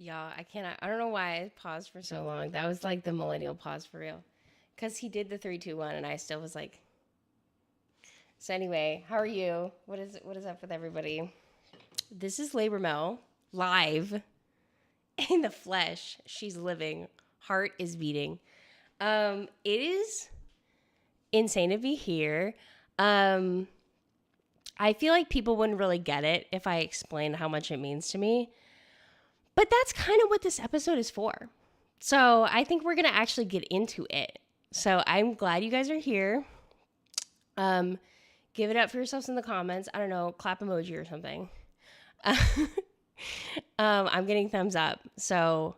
Y'all, I don't know why I paused for so long. That was like the millennial pause for real. Because he did the 3, 2, 1, and I still was like. So anyway, how are you? What is up with everybody? This is Labor Mel, live in the flesh. She's living. Heart is beating. It is insane to be here. I feel like people wouldn't really get it if I explained how much it means to me. But that's kind of what this episode is for. So I think we're going to actually get into it. So I'm glad you guys are here. Give it up for yourselves in the comments. I don't know, clap emoji or something. I'm getting thumbs up. So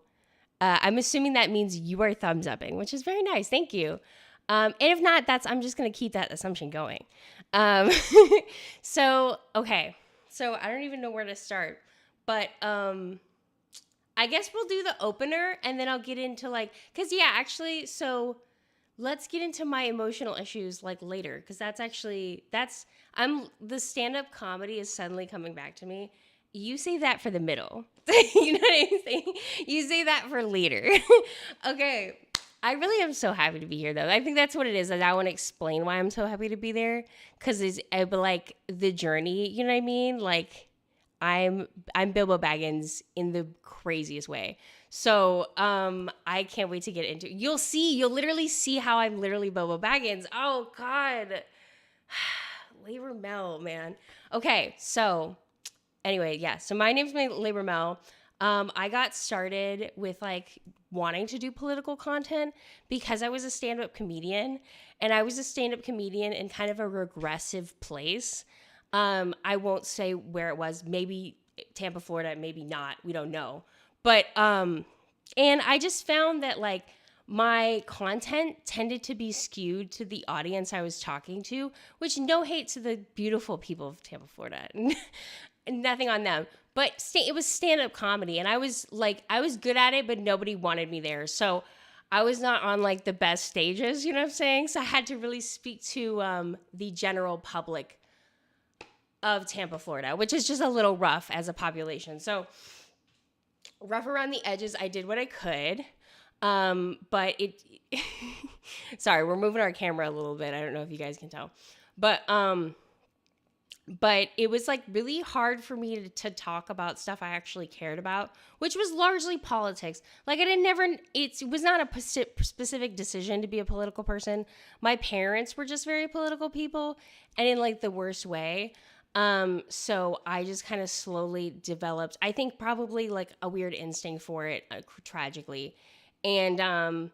I'm assuming that means you are thumbs upping, which is very nice. Thank you. And if not, I'm just going to keep that assumption going. Okay. So I don't even know where to start. But I guess we'll do the opener and then I'll get into so let's get into my emotional issues like later. Cause the stand-up comedy is suddenly coming back to me. You say that for the middle. You know what I'm saying? You say that for later. Okay. I really am so happy to be here though. I think that's what it is. I want to explain why I'm so happy to be there. Cause it's like the journey, you know what I mean? Like, I'm Bilbo Baggins in the craziest way. So I can't wait to get into it. You'll literally see how I'm literally Bilbo Baggins. Oh God. Labor Mel, man. Okay, so anyway, yeah. So my name's Labor Mel. I got started with like wanting to do political content because I was a stand-up comedian, and I was a stand-up comedian in kind of a regressive place. I won't say where it was, maybe Tampa, Florida, maybe not. We don't know. But, and I just found that like my content tended to be skewed to the audience I was talking to, which no hate to the beautiful people of Tampa, Florida. Nothing on them. But it was stand-up comedy, and I was good at it, but nobody wanted me there. So I was not on like the best stages, you know what I'm saying? So I had to really speak to the general public of Tampa, Florida, which is just a little rough as a population. So rough around the edges. I did what I could. But sorry, we're moving our camera a little bit. I don't know if you guys can tell, but it was like really hard for me to talk about stuff I actually cared about, which was largely politics. Like it was not a specific decision to be a political person. My parents were just very political people, and in like the worst way. So I just kind of slowly developed, I think probably like a weird instinct for it, tragically. And I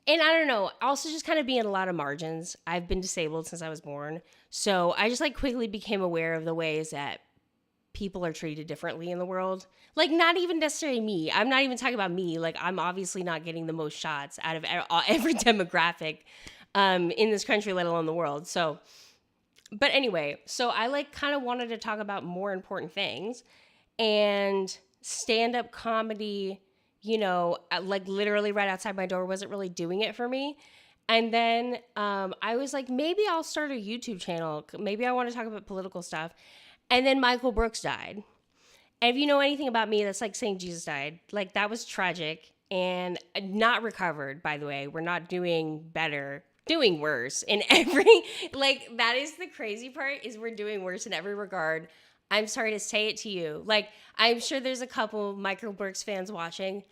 don't know, also just kind of being a lot of margins. I've been disabled since I was born. So I just like quickly became aware of the ways that people are treated differently in the world. Like not even necessarily me. I'm not even talking about me. Like I'm obviously not getting the most shots out of every demographic, in this country, let alone the world. So, but anyway, so I like kind of wanted to talk about more important things, and stand-up comedy, you know, like literally right outside my door wasn't really doing it for me. And then I was like, maybe I'll start a YouTube channel. Maybe I want to talk about political stuff. And then Michael Brooks died. And if you know anything about me, that's like saying Jesus died. Like that was tragic and not recovered, by the way. We're not doing better. Doing worse in every, like, that is the crazy part, is we're doing worse in every regard. I'm sorry to say it to you. Like, I'm sure there's a couple Michael Brooks fans watching.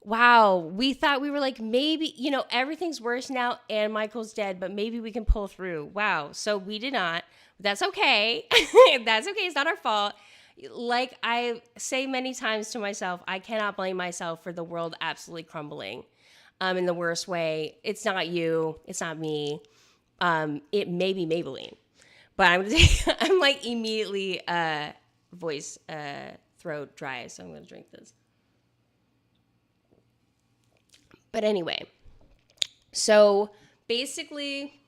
Wow, we thought we were like, maybe, you know, everything's worse now and Michael's dead, but maybe we can pull through. Wow, so we did not. That's okay. That's okay. It's not our fault. Like I say many times to myself, I cannot blame myself for the world absolutely crumbling. In the worst way. It's not you. It's not me. It may be Maybelline. But I'm like immediately voice, throat dry. So I'm going to drink this. But anyway. So basically,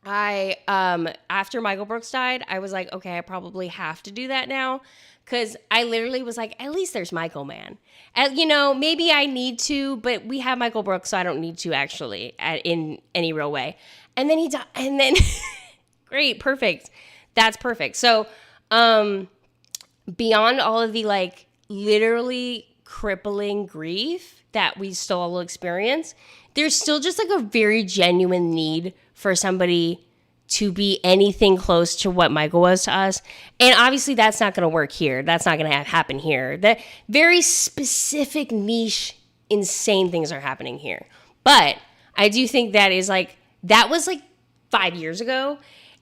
I after Michael Brooks died, I was like, okay, I probably have to do that now. Because I literally was like, at least there's Michael, man. You know, maybe I need to, but we have Michael Brooks, so I don't need to actually in any real way. And then he died. And then, great, perfect. That's perfect. So beyond all of the like literally crippling grief that we still all experience, there's still just like a very genuine need for somebody to be anything close to what Michael was to us. And obviously that's not going to work here. That's not going to happen here. The very specific niche, insane things are happening here. But I do think that was like 5 years ago.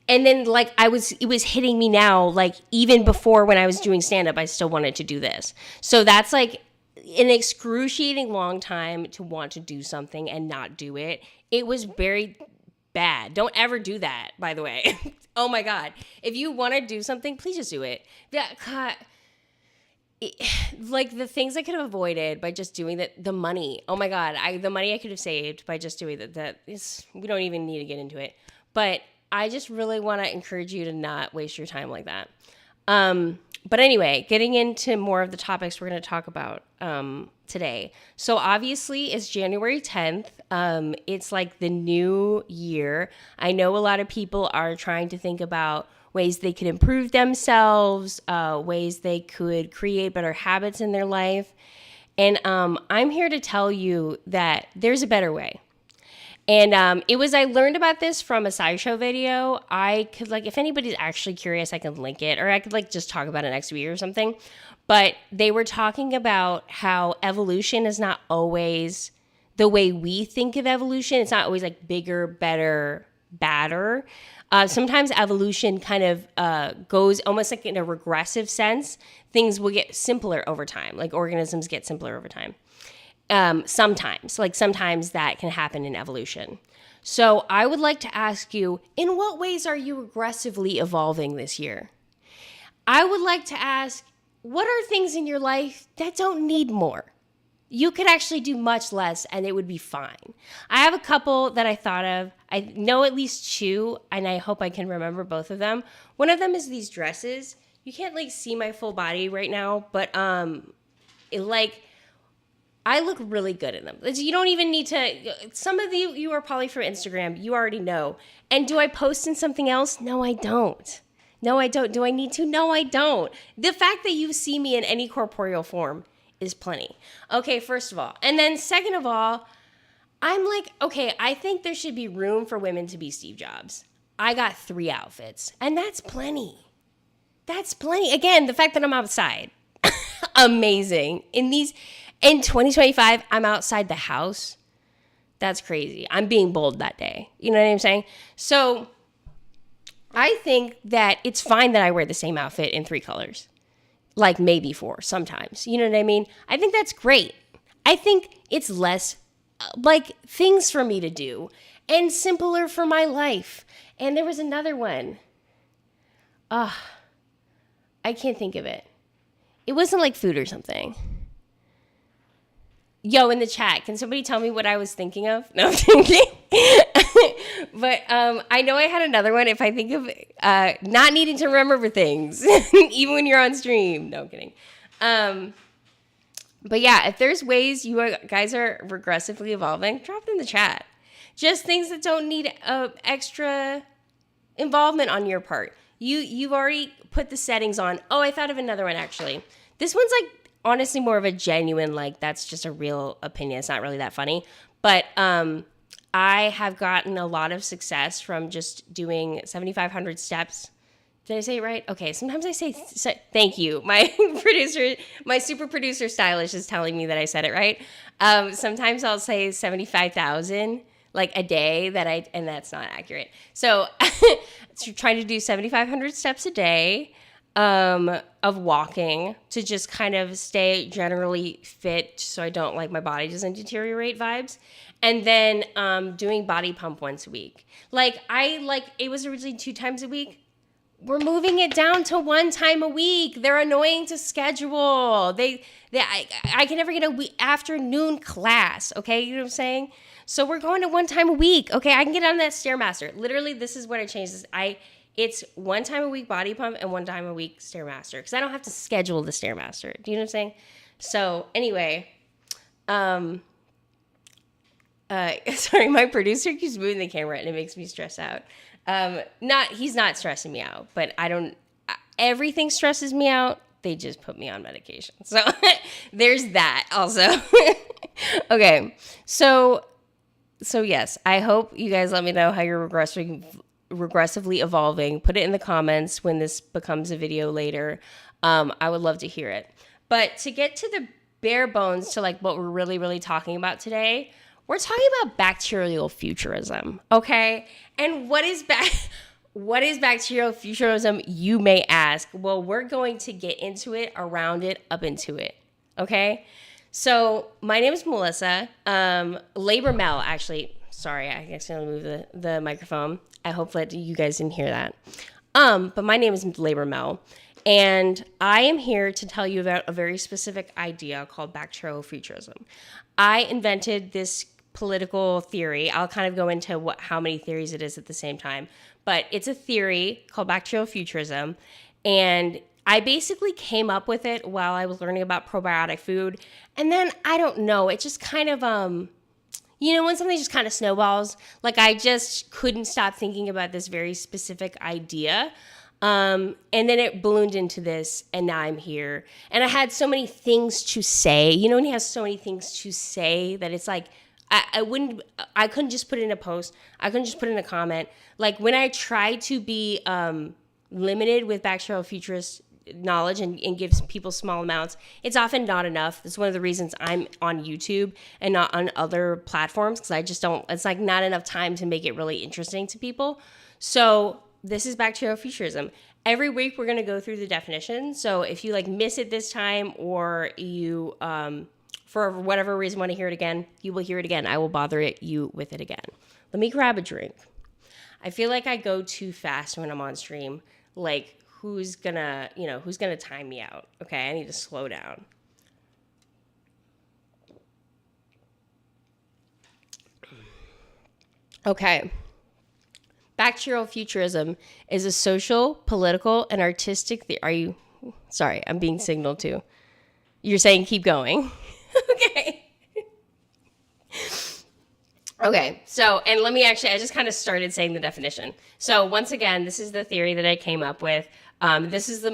And then like it was hitting me now, like even before when I was doing stand-up, I still wanted to do this. So that's like an excruciating long time to want to do something and not do it. It was very bad. Don't ever do that, by the way. Oh my God. If you want to do something, please just do it. Like the things I could have avoided by just doing that, the money. Oh my God. The money I could have saved by just doing that is, we don't even need to get into it. But I just really want to encourage you to not waste your time like that. But anyway, getting into more of the topics we're going to talk about today. So obviously it's January 10th. It's like the new year. I know a lot of people are trying to think about ways they could improve themselves, ways they could create better habits in their life. And I'm here to tell you that there's a better way. And I learned about this from a SciShow video. I could if anybody's actually curious, I can link it, or I could just talk about it next week or something. But they were talking about how evolution is not always the way we think of evolution. It's not always like bigger, better, badder. Sometimes evolution kind of goes almost like in a regressive sense. Things will get simpler over time, like organisms get simpler over time. Sometimes that can happen in evolution. So I would like to ask you, in what ways are you regressively evolving this year? I would like to ask, what are things in your life that don't need more? You could actually do much less and it would be fine. I have a couple that I thought of. I know at least two, and I hope I can remember both of them. One of them is these dresses. You can't see my full body right now, but I look really good in them. You don't even need to. Some of you are probably from Instagram. You already know. And do I post in something else? No, I don't. No, I don't. Do I need to? No, I don't. The fact that you see me in any corporeal form is plenty. Okay, first of all. And then second of all, I'm okay, I think there should be room for women to be Steve Jobs. I got 3 outfits, and that's plenty. That's plenty. Again, the fact that I'm outside. Amazing. In 2025, I'm outside the house. That's crazy. I'm being bold that day. You know what I'm saying? So I think that it's fine that I wear the same outfit in 3 colors. Maybe 4 sometimes. You know what I mean? I think that's great. I think it's less things for me to do and simpler for my life. And there was another one. I can't think of it. It wasn't food or something. Yo, in the chat, can somebody tell me what I was thinking of? No, I'm kidding. But I know I had another one. If I think of not needing to remember things, even when you're on stream. No, I'm kidding. But yeah, if there's ways you guys are regressively evolving, drop it in the chat. Just things that don't need extra involvement on your part. You've already put the settings on. Oh, I thought of another one, actually. This one's honestly more of a genuine, that's just a real opinion. It's not really that funny. But I have gotten a lot of success from just doing 7,500 steps. Did I say it right? Okay, sometimes I say thank you. My producer, my super producer stylish is telling me that I said it right. Sometimes I'll say 75,000 a day and that's not accurate. So trying to do 7,500 steps a day. Of walking to just kind of stay generally fit so I don't my body doesn't deteriorate vibes. And then doing body pump once a week. It was originally 2 times a week. We're moving it down to 1 time a week. They're annoying to schedule. I can never get a afternoon class, okay? You know what I'm saying? So we're going to 1 time a week, okay? I can get on that Stairmaster. Literally, this is what I changed. It's 1 time a week body pump and 1 time a week Stairmaster because I don't have to schedule the Stairmaster. Do you know what I'm saying? So anyway, sorry, my producer keeps moving the camera and it makes me stress out. He's not stressing me out, but everything stresses me out. they just put me on medication. So there's that also. Okay. So yes, I hope you guys let me know how you're regressively evolving. Put it in the comments when this becomes a video later. I would love to hear it. But to get to the bare bones to like what we're really, really talking about today, we're talking about bacterial futurism, okay? And what is bacterial futurism, you may ask? Well, we're going to get into it, around it, up into it, okay? So my name is Melissa. Labor Mel, actually. Sorry, I accidentally moved the microphone. I hope that you guys didn't hear that. But my name is Labor Mel. And I am here to tell you about a very specific idea called bacterial futurism. I invented this political theory. I'll kind of go into how many theories it is at the same time. But it's a theory called bacterial futurism. And I basically came up with it while I was learning about probiotic food. And then, I don't know, it just kind of, when something just kind of snowballs, like I just couldn't stop thinking about this very specific idea. And then it ballooned into this, and now I'm here. And I had so many things to say. When you have so many things to say that it's like, I couldn't just put it in a post. I couldn't just put it in a comment. Like when I try to be limited with bacterial futurist knowledge and give people small amounts, it's often not enough. That's one of the reasons I'm on YouTube and not on other platforms, because I just don't, it's like not enough time to make it really interesting to people. So this is bacterial futurism. Every week we're going to go through the definition. So if you like miss it this time, or you for whatever reason want to hear it again, you will hear it again. I will bother you with it again. Let me grab a drink. I feel like I go too fast when I'm on stream. Like who's gonna time me out? Okay, I need to slow down. Okay. Bacterial futurism is a social, political, and artistic sorry, I'm being signaled to. You're saying keep going. Okay, so, and let me I just kind of started saying the definition. So once again, this is the theory that I came up with. This is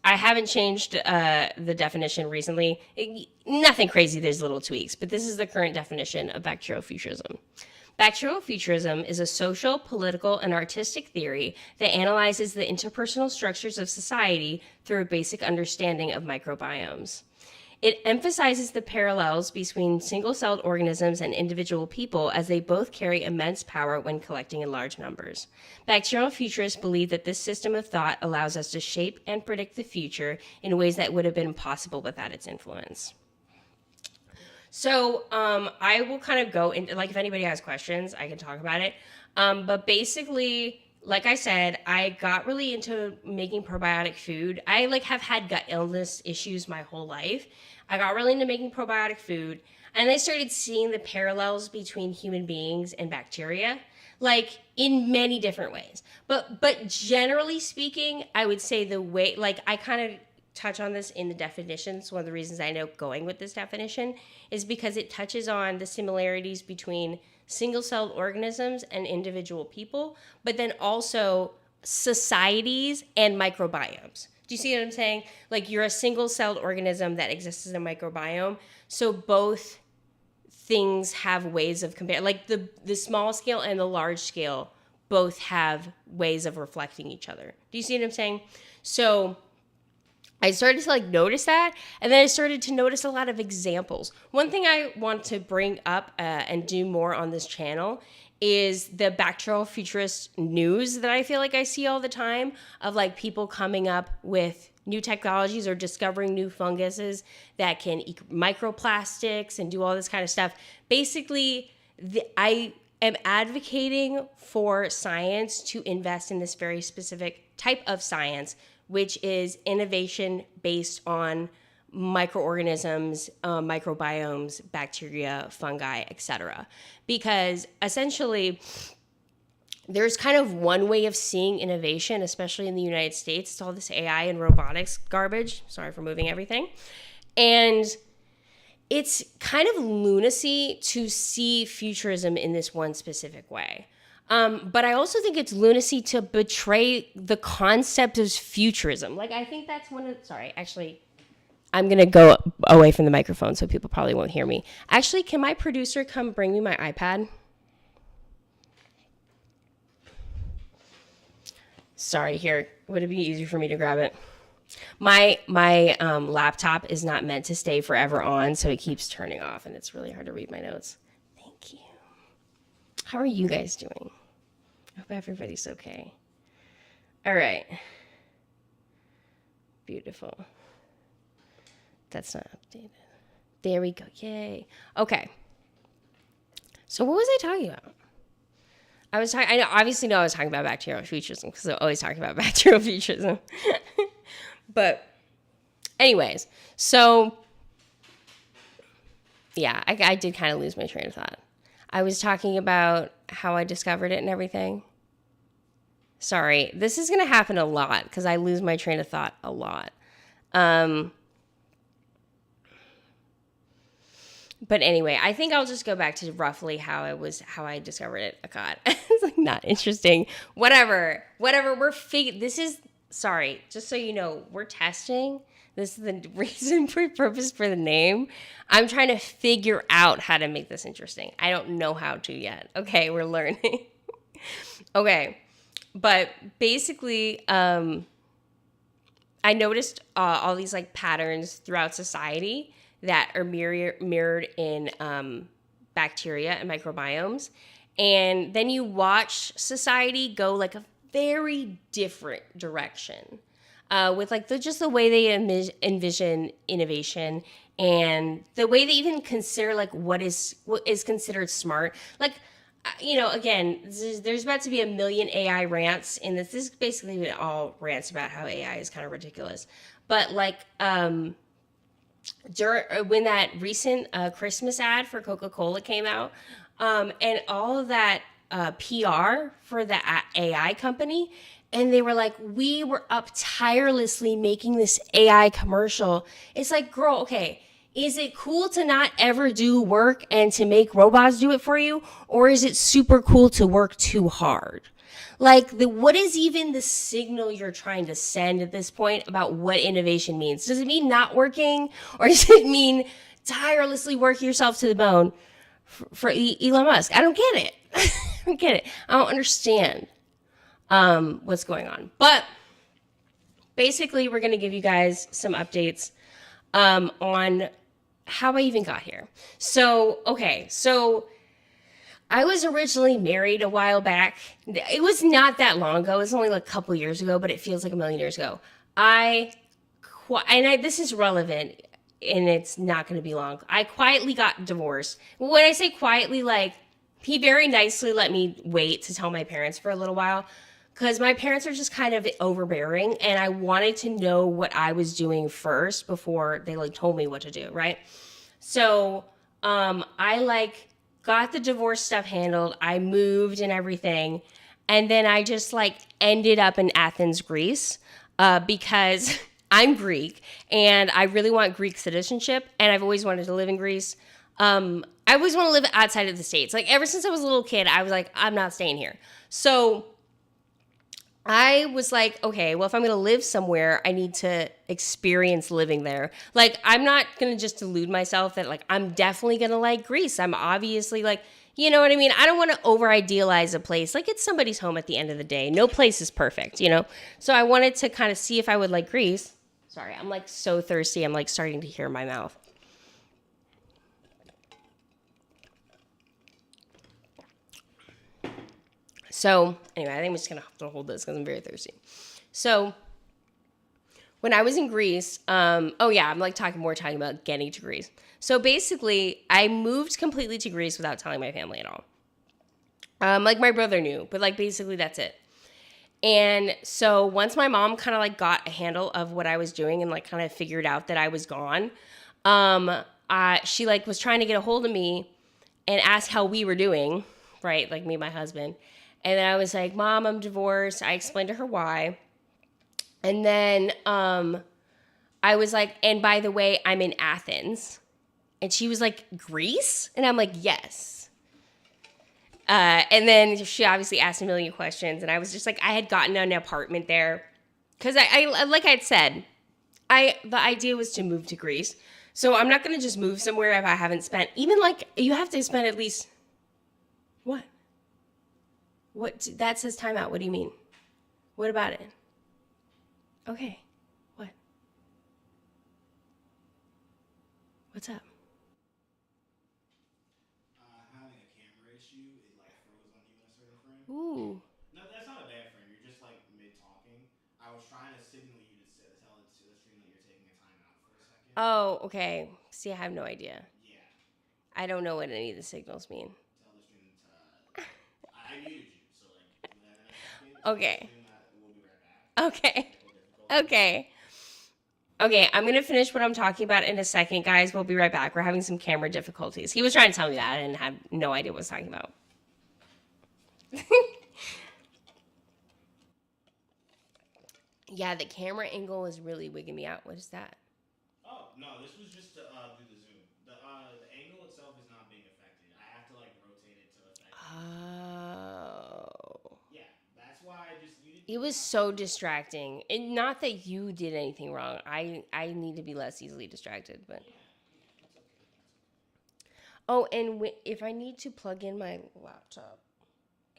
I haven't changed the definition recently. Nothing crazy, there's little tweaks, but this is the current definition of bacterial futurism. Bacterial futurism is a social, political, and artistic theory that analyzes the interpersonal structures of society through a basic understanding of microbiomes. It emphasizes the parallels between single-celled organisms and individual people, as they both carry immense power when collecting in large numbers. Bacterial futurists believe that this system of thought allows us to shape and predict the future in ways that would have been impossible without its influence. So I will kind of go into, like, if anybody has questions, I can talk about it. But basically, like I said, I got really into making probiotic food. I have had gut illness issues my whole life. I got really into making probiotic food, and I started seeing the parallels between human beings and bacteria, like in many different ways. But generally speaking, I would say the way, like I kind of touch on this in the definitions. One of the reasons I know going with this definition is because it touches on the similarities between single-celled organisms and individual people, but then also societies and microbiomes. Do you see what I'm saying? Like you're a single-celled organism that exists in a microbiome, so both things have ways of comparing. Like the small scale and the large scale both have ways of reflecting each other. Do you see what I'm saying? So I started to notice that, and then I started to notice a lot of examples. One thing I want to bring up and do more on this channel is the bacterial futurist news that I feel like I see all the time of people coming up with new technologies or discovering new funguses that can eat microplastics and do all this kind of stuff. Basically, I am advocating for science to invest in this very specific type of science, which is innovation based on microorganisms, microbiomes, bacteria, fungi, etc. Because essentially, there's kind of one way of seeing innovation, especially in the United States. It's all this AI and robotics garbage. Sorry for moving everything. And it's kind of lunacy to see futurism in this one specific way. But I also think it's lunacy to betray the concept of futurism. Like, I think that's one of, sorry, actually, I'm going to go away from the microphone so people probably won't hear me. Actually, can my producer come bring me my iPad? Sorry, here. Would it be easier for me to grab it? My laptop is not meant to stay forever on, so it keeps turning off, and it's really hard to read my notes. Thank you. How are you guys doing? I hope everybody's okay. All right. Beautiful. That's not updated. There we go. Yay. Okay. So what was I talking about? I obviously know I was talking about bacterial futurism because I'm always talking about bacterial futurism. But anyways, so yeah, I did kind of lose my train of thought. I was talking about how I discovered it and everything. Sorry, this is going to happen a lot because I lose my train of thought a lot. But anyway, I think I'll just go back to roughly how I discovered it. Oh, God, it's like not interesting. Whatever. This is, sorry, just so you know, we're testing. This is the reason for purpose for the name. I'm trying to figure out how to make this interesting. I don't know how to yet. Okay, we're learning. Okay, but basically, I noticed all these like patterns throughout society that are mirrored in bacteria and microbiomes. And then you watch society go like a very different direction with like just the way they envision innovation and the way they even consider like what is considered smart. Like, again, there's about to be a million AI rants in this. This is basically all rants about how AI is kind of ridiculous. But like, when that recent Christmas ad for Coca-Cola came out, and all of that PR for the AI company, and they were like, we were up tirelessly making this AI commercial. It's like, girl, okay, is it cool to not ever do work and to make robots do it for you? Or is it super cool to work too hard? Like, what is even the signal you're trying to send at this point about what innovation means? Does it mean not working? Or does it mean tirelessly working yourself to the bone for Elon Musk? I don't get it. I don't get it. I don't understand what's going on. But basically, we're going to give you guys some updates on how I even got here. So I was originally married a while back. It was not that long ago. It was only like a couple years ago, but it feels like a million years ago. This is relevant, and it's not going to be long. I quietly got divorced. When I say quietly, like, he very nicely let me wait to tell my parents for a little while because my parents are just kind of overbearing, and I wanted to know what I was doing first before they like told me what to do, right? So I got the divorce stuff handled. I moved and everything. And then I just ended up in Athens, Greece, because I'm Greek and I really want Greek citizenship. And I've always wanted to live in Greece. I always want to live outside of the States. Like ever since I was a little kid, I was like, I'm not staying here. So I was like, okay, well, if I'm going to live somewhere, I need to experience living there. Like, I'm not going to just delude myself that, I'm definitely going to like Greece. I'm obviously, you know what I mean? I don't want to over-idealize a place. Like, it's somebody's home at the end of the day. No place is perfect, So I wanted to kind of see if I would like Greece. Sorry, I'm, so thirsty. I'm, starting to hear my mouth. So anyway, I think I'm just going to have to hold this because I'm very thirsty. So when I was in Greece, I'm talking about getting to Greece. So basically, I moved completely to Greece without telling my family at all. My brother knew, but basically that's it. And so once my mom kind of got a handle of what I was doing and kind of figured out that I was gone, she was trying to get a hold of me and ask how we were doing, right? Me and my husband. And then I was like, Mom, I'm divorced. I explained to her why. And then I was like, and by the way, I'm in Athens. And she was like, Greece? And I'm like, yes. And then she obviously asked a million questions, and I was just like, I had gotten an apartment there because I like I had said, the idea was to move to Greece. So I'm not gonna just move somewhere if I haven't spent even like you have to spend at least what? What that says timeout. What do you mean? What about it? Okay. What? What's up? Having a camera issue, it like froze on you in a certain frame. Ooh. No, that's not a bad frame. You're just like mid talking. I was trying to signal you to tell it to the stream that you're taking a timeout for a second. Oh, okay. See, I have no idea. Yeah, I don't know what any of the signals mean. tell the stream to. I muted you, so like then in a second, tell the Okay. stream that we'll be right back. Okay. Technical difficulties. Okay. Okay, I'm gonna finish what I'm talking about in a second, guys. We'll be right back. We're having some camera difficulties. He was trying to tell me that I didn't have no idea what I was talking about. Yeah, the camera angle is really wigging me out. What is that? Oh no, this was just to do the zoom. The angle itself is not being affected. I have to like rotate it to affect it. Oh. Yeah, that's why I just you It didn't was have so to. distracting. And not that you did anything wrong. I need to be less easily distracted, but Yeah, yeah, it's okay. It's okay. oh, and if I need to plug in my laptop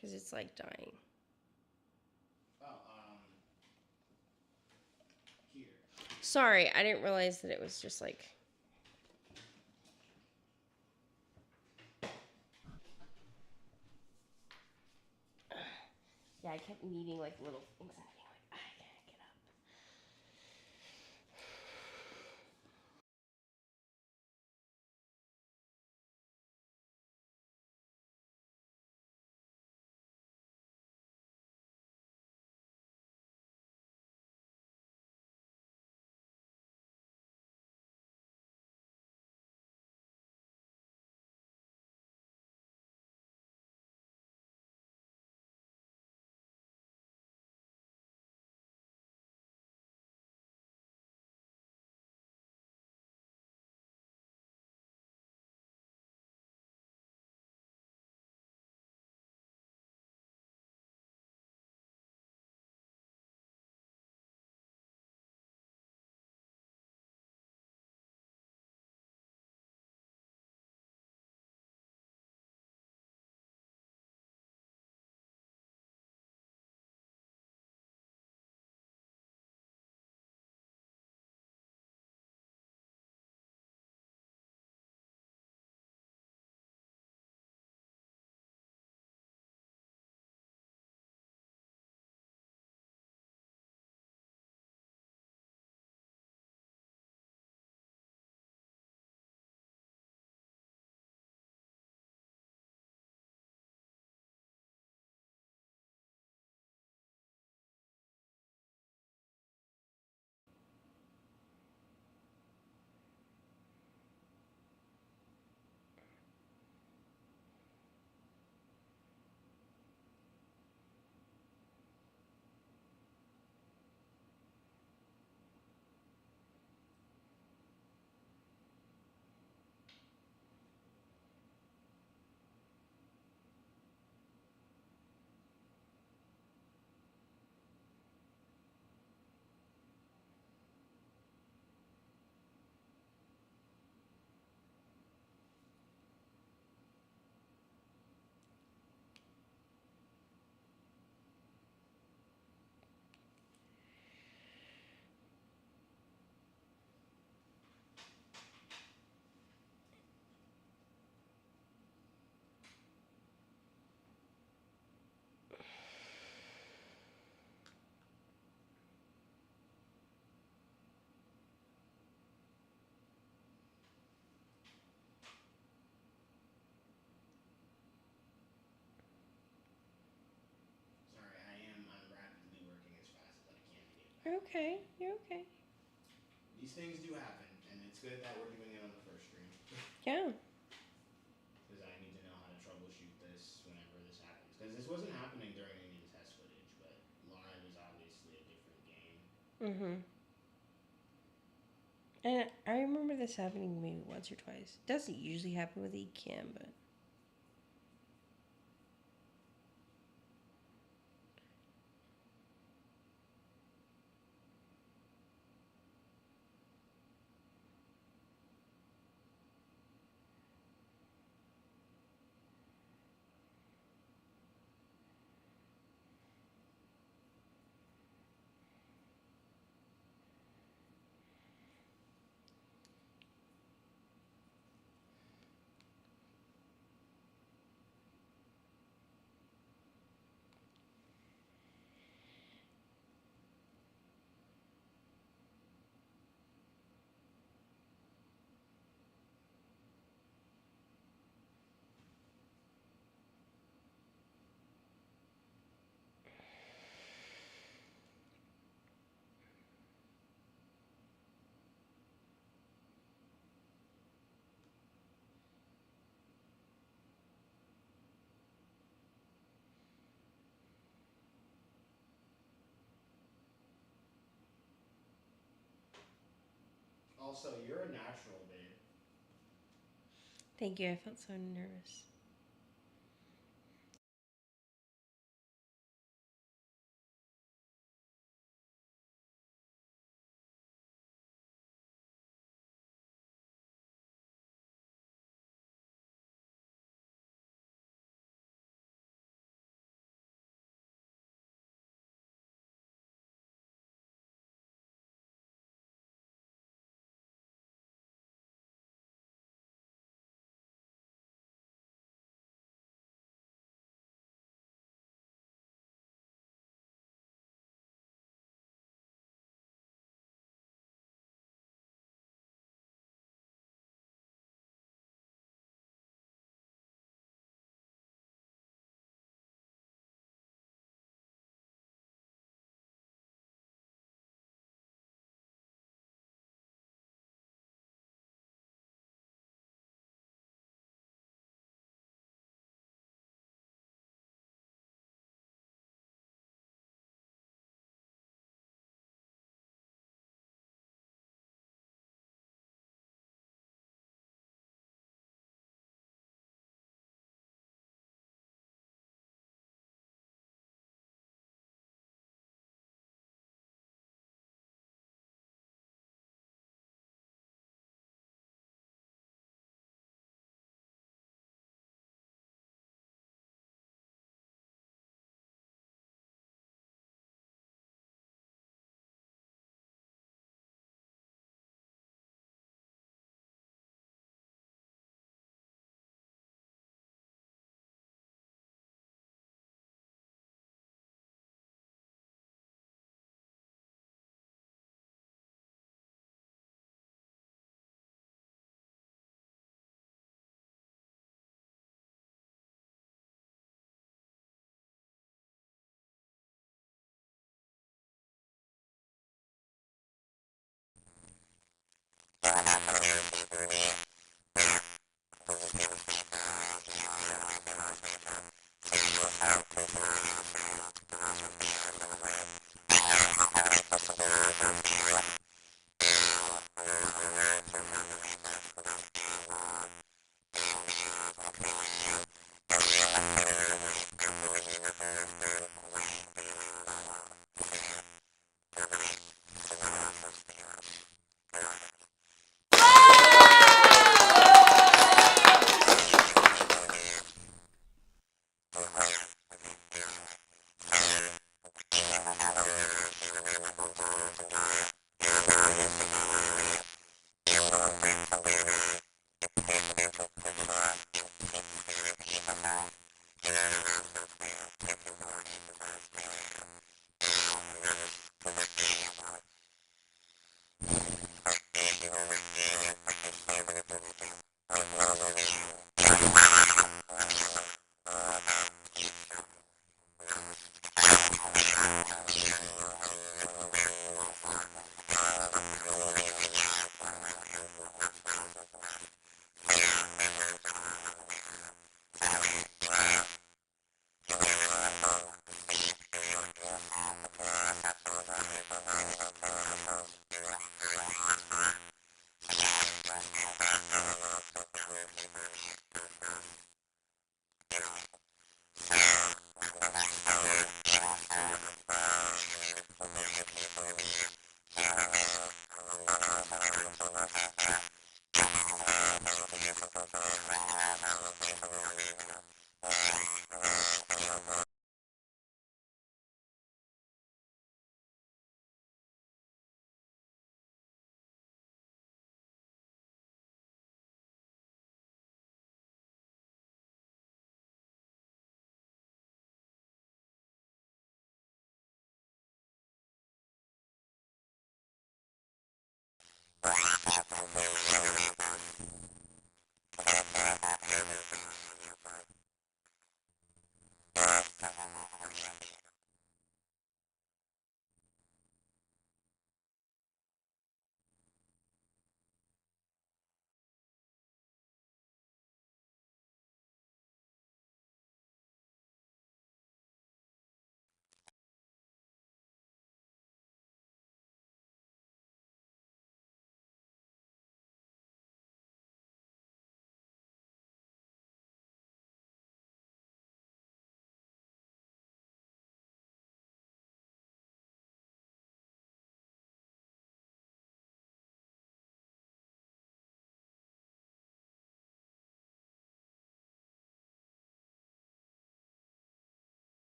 cuz it's like dying. Oh, here. Sorry, I didn't realize that it was just like yeah, I kept needing like little things happening. Like I can't get up. Sorry, I'm rapidly working as fast as I can to get it You're back. okay. You're okay. These things do happen, and it's good that we're doing it on the first stream. Yeah. Because I need to know how to troubleshoot this whenever this happens. Because this wasn't happening during any of the test footage, but live is obviously a different game. Mhm. And I remember this happening maybe once or twice. It doesn't usually happen with Ecamm, but Also, you're a natural, babe. Thank you. I felt so nervous.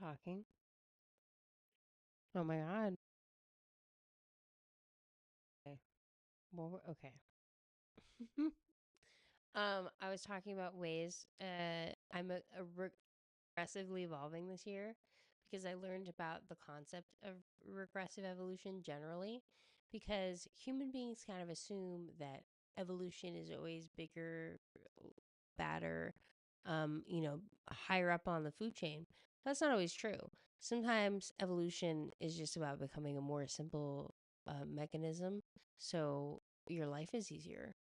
talking. Oh my god. Okay. Well, okay. I was talking about ways I'm regressively evolving this year because I learned about the concept of regressive evolution generally because human beings kind of assume that evolution is always bigger, badder, higher up on the food chain. That's not always true. Sometimes evolution is just about becoming a more simple mechanism so your life is easier.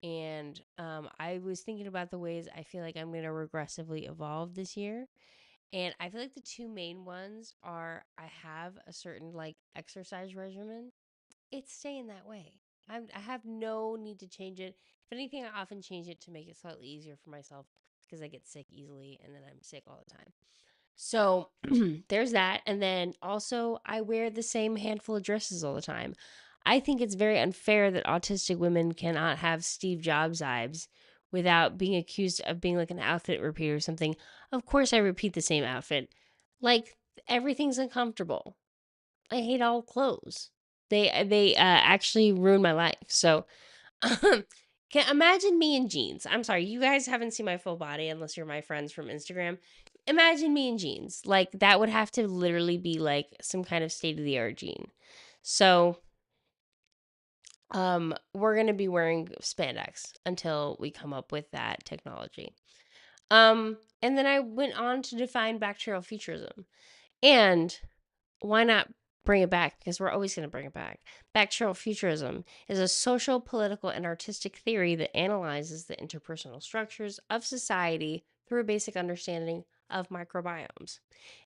And I was thinking about the ways I feel like I'm going to regressively evolve this year. And I feel like the two main ones are I have a certain like exercise regimen. It's staying that way. I have no need to change it. If anything, I often change it to make it slightly easier for myself because I get sick easily and then I'm sick all the time. So there's that. And then also, I wear the same handful of dresses all the time. I think it's very unfair that autistic women cannot have Steve Jobs vibes without being accused of being like an outfit repeater or something. Of course, I repeat the same outfit. Like, everything's uncomfortable. I hate all clothes. They actually ruin my life. So can imagine me in jeans. I'm sorry, you guys haven't seen my full body unless you're my friends from Instagram. Imagine me in jeans. Like that would have to literally be like some kind of state of the art jean. So, we're going to be wearing spandex until we come up with that technology. And then I went on to define bacterial futurism. And why not bring it back? Because we're always going to bring it back. Bacterial futurism is a social, political, and artistic theory that analyzes the interpersonal structures of society through a basic understanding of microbiomes.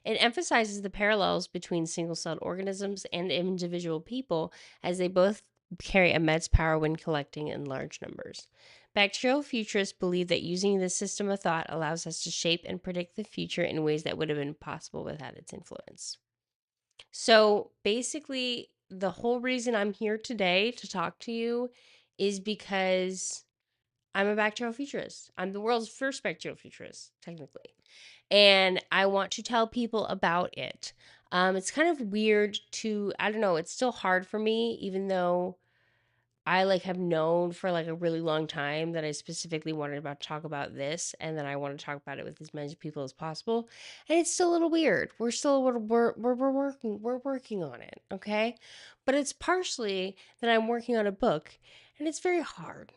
It emphasizes the parallels between single celled organisms and individual people as they both carry immense power when collecting in large numbers. Bacterial futurists believe that using this system of thought allows us to shape and predict the future in ways that would have been possible without its influence. So basically, the whole reason I'm here today to talk to you is because I'm a bacterial futurist. I'm the world's first bacterial futurist, technically. And I want to tell people about it. It's kind of weird to, I don't know, it's still hard for me, even though I like have known for like a really long time that I specifically wanted about to talk about this and then I want to talk about it with as many people as possible. And it's still a little weird. We're working on it, okay? But it's partially that I'm working on a book and it's very hard.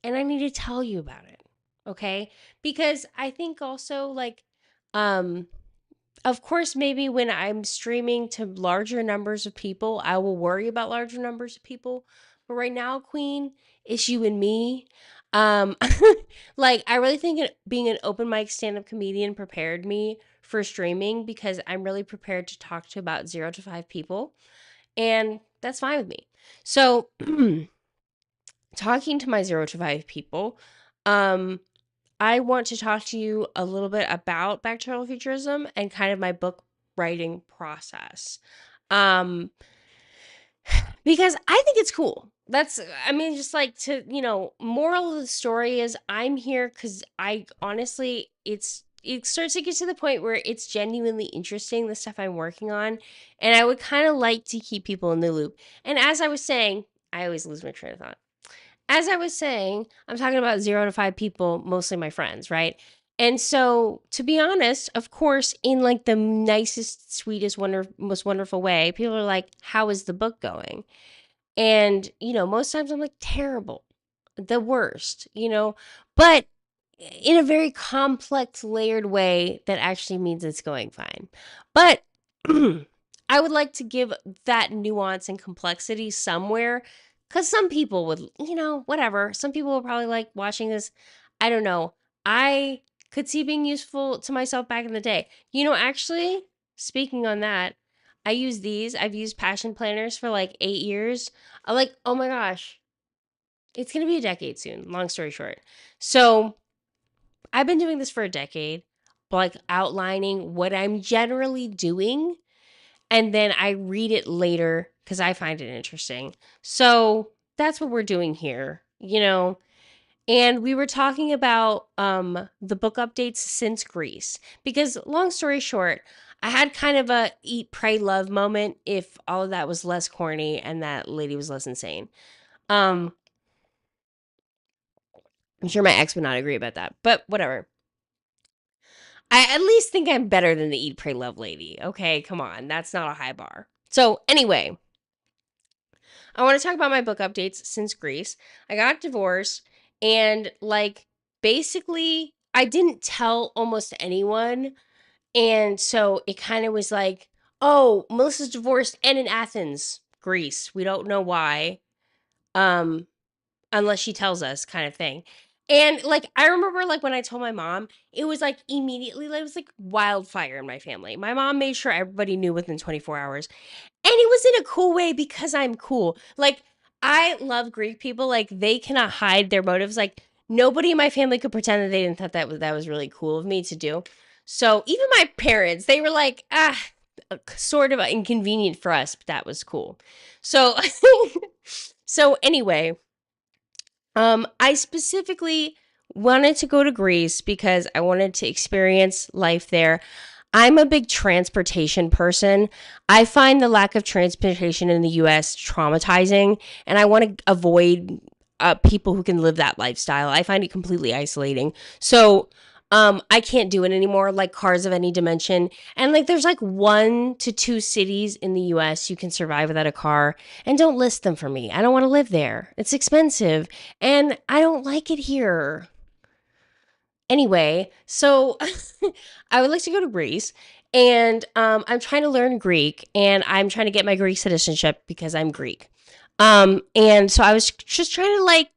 And I need to tell you about it, okay? Because I think also like um of course, maybe when I'm streaming to larger numbers of people, I will worry about larger numbers of people. But right now, Queen, it's you and me. Um, like I really think being an open mic stand up comedian prepared me for streaming because I'm really prepared to talk to about 0 to 5 people, and that's fine with me. So, talking to my 0 to 5 people, um, I want to talk to you a little bit about bacterial futurism and kind of my book writing process. Um, because I think it's cool. That's, I mean, just like to, moral of the story is I'm here because I honestly, it starts to get to the point where it's genuinely interesting, the stuff I'm working on. And I would kind of like to keep people in the loop. And as I was saying, I always lose my train of thought. As I was saying, I'm talking about 0 to 5 people, mostly my friends, right? And so, to be honest, of course, in like the nicest, sweetest, most wonderful way, people are like, "How is the book going?" And, most times I'm like, terrible, the worst, but in a very complex, layered way that actually means it's going fine. But I would like to give that nuance and complexity somewhere because some people would, whatever. Some people will probably like watching this. I don't know. I could see being useful to myself back in the day. Actually, speaking on that, I use these. I've used passion planners for like 8 years. I'm like, oh my gosh, it's going to be a decade soon. Long story short. So I've been doing this for a decade, like outlining what I'm generally doing. And then I read it later because I find it interesting. So that's what we're doing here. And we were talking about the book updates since Greece. Because long story short, I had kind of a eat, pray, love moment if all of that was less corny and that lady was less insane. Um, I'm sure my ex would not agree about that, but whatever. I at least think I'm better than the eat, pray, love lady. Okay, come on. That's not a high bar. So, anyway, I want to talk about my book updates since Greece. I got divorced and, like, basically, I didn't tell almost anyone. And so it kind of was like, oh, Melissa's divorced and in Athens, Greece. We don't know why. Um, unless she tells us, kind of thing. And like I remember like when I told my mom, it was like immediately like, it was like wildfire in my family. My mom made sure everybody knew within 24 hours. And it was in a cool way because I'm cool. Like I love Greek people. Like they cannot hide their motives. Like nobody in my family could pretend that they didn't think that was really cool of me to do. So even my parents, they were like, sort of inconvenient for us, but that was cool. So so anyway, I specifically wanted to go to Greece because I wanted to experience life there. I'm a big transportation person. I find the lack of transportation in the US traumatizing, and I want to avoid people who can live that lifestyle. I find it completely isolating. So, I can't do it anymore, like cars of any dimension. And like, there's like 1 to 2 cities in the US you can survive without a car, and don't list them for me. I don't want to live there. It's expensive, and I don't like it here. Anyway, so I would like to go to Greece, and I'm trying to learn Greek, and I'm trying to get my Greek citizenship because I'm Greek. And so I was just trying to like,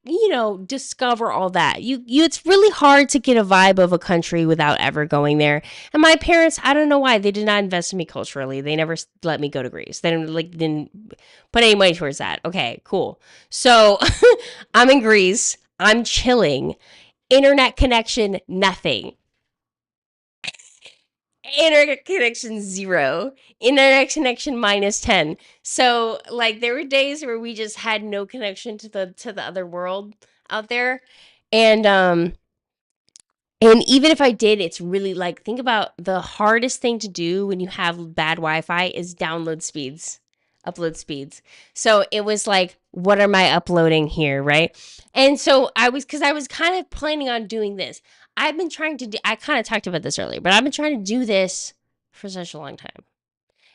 discover all that. It's really hard to get a vibe of a country without ever going there. And my parents, I don't know why they did not invest in me culturally. They never let me go to Greece. They didn't put any money towards that. Okay, cool. So I'm in Greece. I'm chilling. Internet connection, nothing. Internet connection, 0. Internet connection, -10. So, like, there were days where we just had no connection to the other world out there. And and even if I did, it's really like, think about the hardest thing to do when you have bad Wi-Fi is download speeds, upload speeds. So it was like, what am I uploading here, right? And so because I was kind of planning on doing this. I've been trying to do, I kind of talked about this earlier, but I've been trying to do this for such a long time.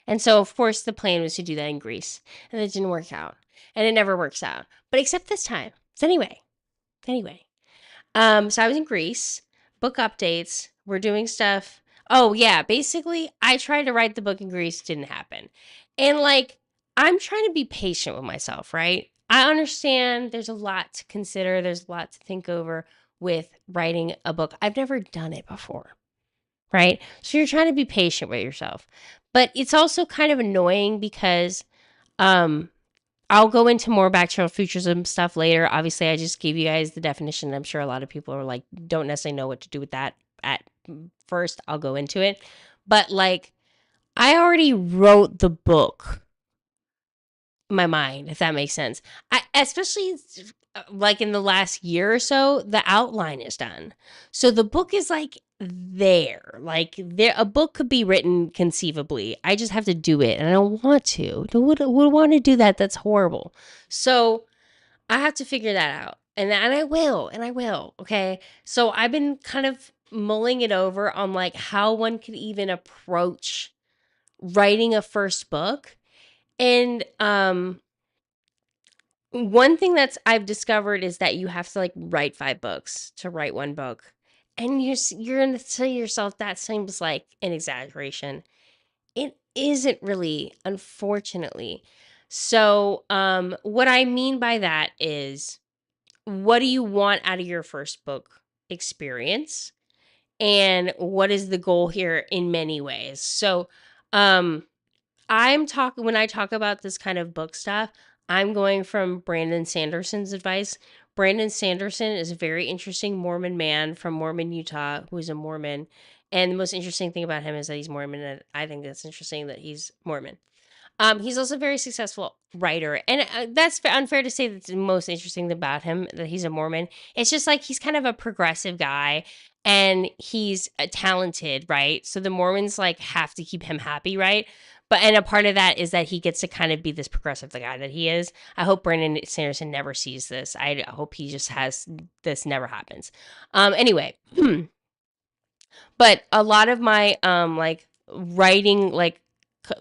And so, of course, the plan was to do that in Greece, and it didn't work out, and it never works out. But except this time. So anyway, so I was in Greece, book updates, we're doing stuff. Oh yeah, basically I tried to write the book in Greece, didn't happen. And like I'm trying to be patient with myself, right? I understand there's a lot to consider, there's a lot to think over with writing a book. I've never done it before, right? So you're trying to be patient with yourself. But it's also kind of annoying because um I'll go into more bacterial futurism stuff later. Obviously, I just gave you guys the definition. I'm sure a lot of people are like, don't necessarily know what to do with that at first. I'll go into it. But like, I already wrote the book in my mind, if that makes sense. Especially like in the last year or so, the outline is done. So the book is like there. Like there a book could be written conceivably. I just have to do it and I don't want to. Who would want to do that? That's horrible. So I have to figure that out. And I will, and I will. Okay. So I've been kind of mulling it over on like how one could even approach writing a first book. And one thing that's I've discovered is that you have to like write 5 books to write one book. And you're gonna tell yourself that seems like an exaggeration. It isn't really, unfortunately. So what I mean by that is, what do you want out of your first book experience? And what is the goal here in many ways? So um I'm talking when I talk about this kind of book stuff, I'm going from Brandon Sanderson's advice. Brandon Sanderson is a very interesting Mormon man from Mormon, Utah, who is a Mormon. And the most interesting thing about him is that he's Mormon, and I think that's interesting that he's Mormon. He's also a very successful writer, and that's unfair to say that's the most interesting about him that he's a Mormon. It's just like he's kind of a progressive guy, and he's talented, right? So the Mormons like have to keep him happy, right? But and a part of that is that he gets to kind of be this progressive the guy that he is. I hope Brandon Sanderson never sees this. I hope he just has this never happens. Anyway, but a lot of my like writing like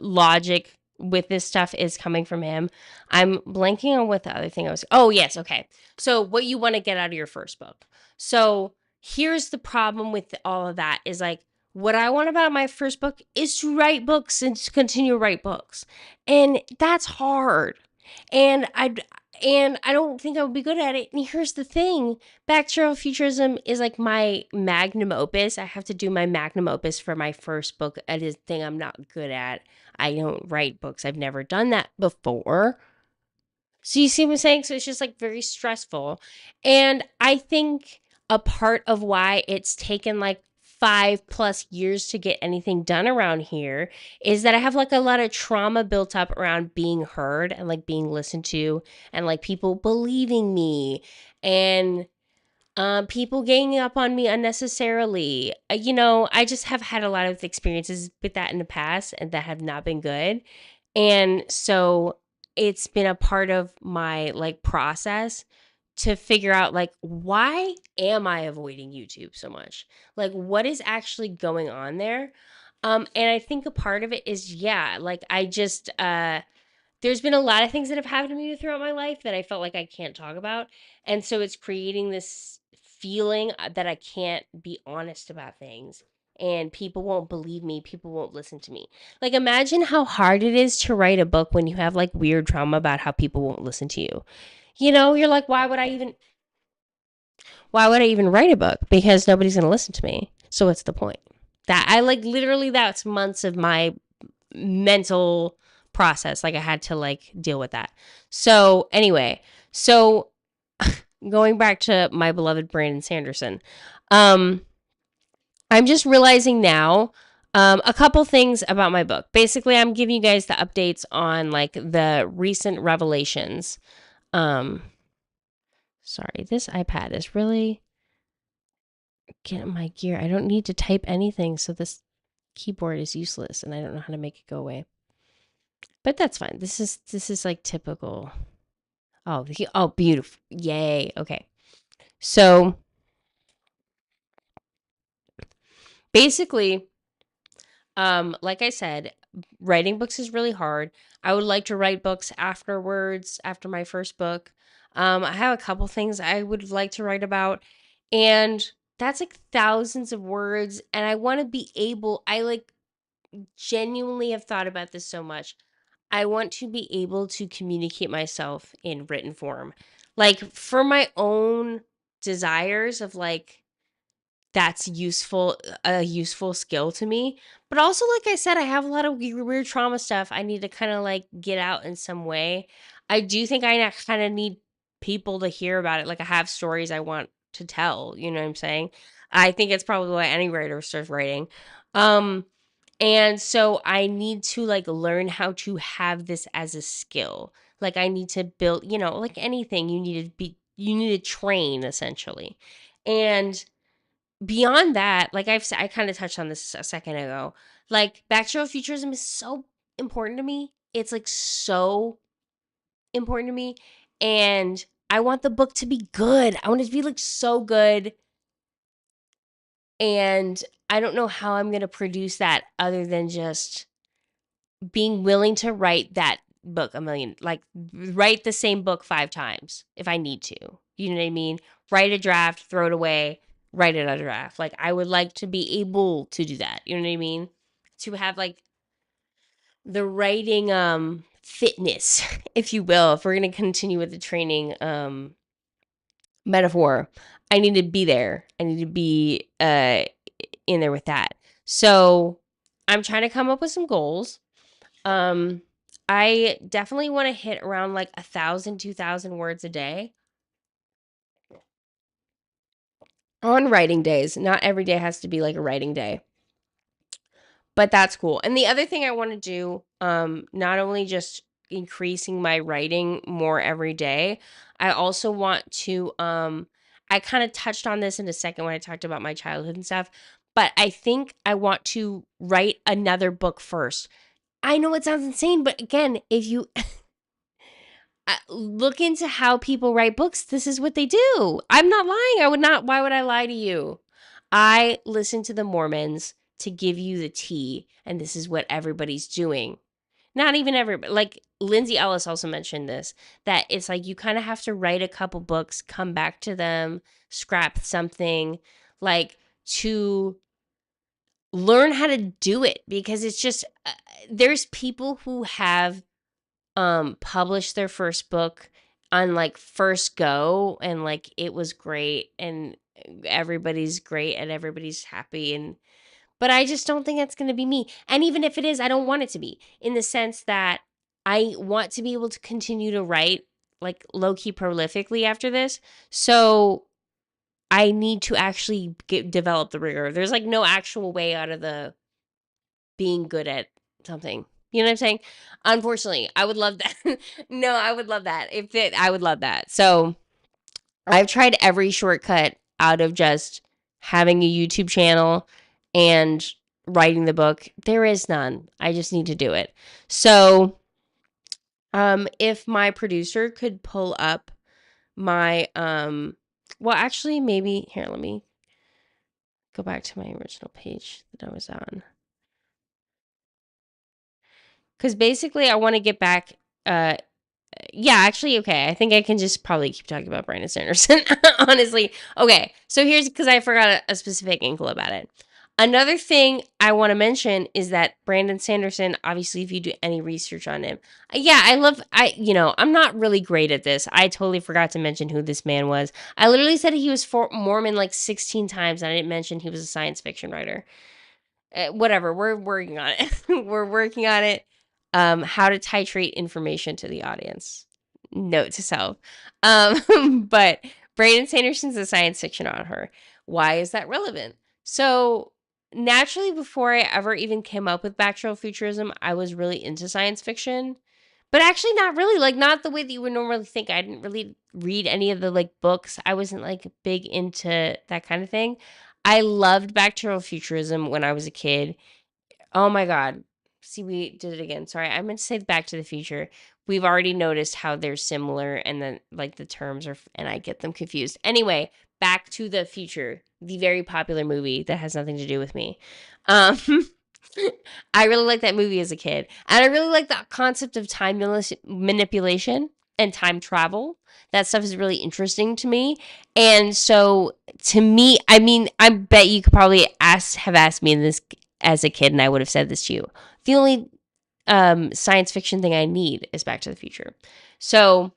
logic with this stuff is coming from him. I'm blanking on what the other thing I was. Oh, yes, okay. So what you want to get out of your first book. So here's the problem with all of that is like what I want about my first book is to write books and to continue to write books. And that's hard. And I don't think I would be good at it. And here's the thing. Bacterial futurism is like my magnum opus. I have to do my magnum opus for my first book. It is a thing I'm not good at. I don't write books. I've never done that before. So you see what I'm saying? So it's just like very stressful. And I think a part of why it's taken like 5+ years to get anything done around here is that I have like a lot of trauma built up around being heard and like being listened to and like people believing me and people ganging up on me unnecessarily. I just have had a lot of experiences with that in the past and that have not been good. And so it's been a part of my like process to figure out like why am I avoiding YouTube so much? Like what is actually going on there? And I think a part of it is yeah, like I just there's been a lot of things that have happened to me throughout my life that I felt like I can't talk about. And so it's creating this feeling that I can't be honest about things. And people won't believe me. People won't listen to me. Like, imagine how hard it is to write a book when you have like weird trauma about how people won't listen to you. You're like, why would I even write a book? Because nobody's going to listen to me. So what's the point? That I like literally, that's months of my mental process. Like I had to like deal with that. So anyway, so going back to my beloved Brandon Sanderson, um, I'm just realizing now a couple things about my book. Basically, I'm giving you guys the updates on like the recent revelations. Um, Sorry, this iPad is really getting my gear. I don't need to type anything, so this keyboard is useless, and I don't know how to make it go away. But that's fine. This is like typical. Oh, beautiful. Yay. Okay. So basically, like I said, writing books is really hard. I would like to write books afterwards, after my first book. I have a couple things I would like to write about, and that's like thousands of words. And I want to be able, I like genuinely have thought about this so much. I want to be able to communicate myself in written form, like for my own desires of like that's a useful skill to me. But also, like I said, I have a lot of weird trauma stuff I need to kind of like get out in some way. I do think I kind of need people to hear about it. Like I have stories I want to tell, you know what I'm saying? I think it's probably why any writer starts writing. Um and so I need to like learn how to have this as a skill. Like I need to build, like anything you need to train essentially. And beyond that, like I kind of touched on this a second ago. Like bacterial futurism is so important to me. It's like so important to me. And I want the book to be good. I want it to be like so good. And I don't know how I'm going to produce that other than just being willing to write that book like write the same book 5 times if I need to. You know what I mean? Write a draft, throw it away, write another draft. Like I would like to be able to do that. You know what I mean? To have like the writing fitness, if you will, if we're gonna continue with the training metaphor, I need to be there. I need to be in there with that. So I'm trying to come up with some goals. Um, I definitely want to hit around like 1,000, 2,000 words a day on writing days. Not every day has to be like a writing day. But that's cool. And the other thing I want to do, not only just increasing my writing more every day, I also want to, I kind of touched on this in a second when I talked about my childhood and stuff, but I think I want to write another book first. I know it sounds insane, but again, if you look into how people write books, this is what they do. I'm not lying. I would not. Why would I lie to you? I listen to the Mormons to give you the tea, and this is what everybody's doing. Not even everybody. Like Lindsay Ellis also mentioned this, that it's like you kind of have to write a couple books, come back to them, scrap something, like to learn how to do it, because it's just there's people who have published their first book on like first go, and like it was great, and everybody's great and everybody's happy, and but I just don't think that's going to be me. And even if it is, I don't want it to be, in the sense that I want to be able to continue to write like low key prolifically after this. So I need to actually develop the rigor. There's like no actual way out of the being good at something. You know what I'm saying? Unfortunately, I would love that. No, I would love that. I would love that. So I've tried every shortcut out of just having a YouTube channel and writing the book. There is none. I just need to do it. So, if my producer could pull up my well, actually, maybe here, let me go back to my original page that I was on. Because basically, I want to get back. Yeah, actually, okay. I think I can just probably keep talking about Brandon Sanderson, honestly. Okay, so here's because I forgot a specific angle about it. Another thing I want to mention is that Brandon Sanderson, obviously, if you do any research on him, yeah, I'm not really great at this. I totally forgot to mention who this man was. I literally said he was Mormon like 16 times, and I didn't mention he was a science fiction writer. Whatever, we're working on it. We're working on it. How to titrate information to the audience. Note to self. But Brandon Sanderson's a science fiction author. Why is that relevant? So naturally, before I ever even came up with Backtrail Futurism, I was really into science fiction. But actually not really, like not the way that you would normally think. I didn't really read any of the like books. I wasn't like big into that kind of thing. I loved Backtrail Futurism when I was a kid. Oh my god. See, we did it again. Sorry, I meant to say Back to the Future. We've already noticed how they're similar, and then like the terms are, and I get them confused. Anyway, Back to the Future, the very popular movie that has nothing to do with me. Um, I really liked that movie as a kid, and I really like the concept of time manipulation and time travel. That stuff is really interesting to me, and so to me, I mean, I bet you could probably have asked me this as a kid, and I would have said this to you. The only science fiction thing I need is Back to the Future. So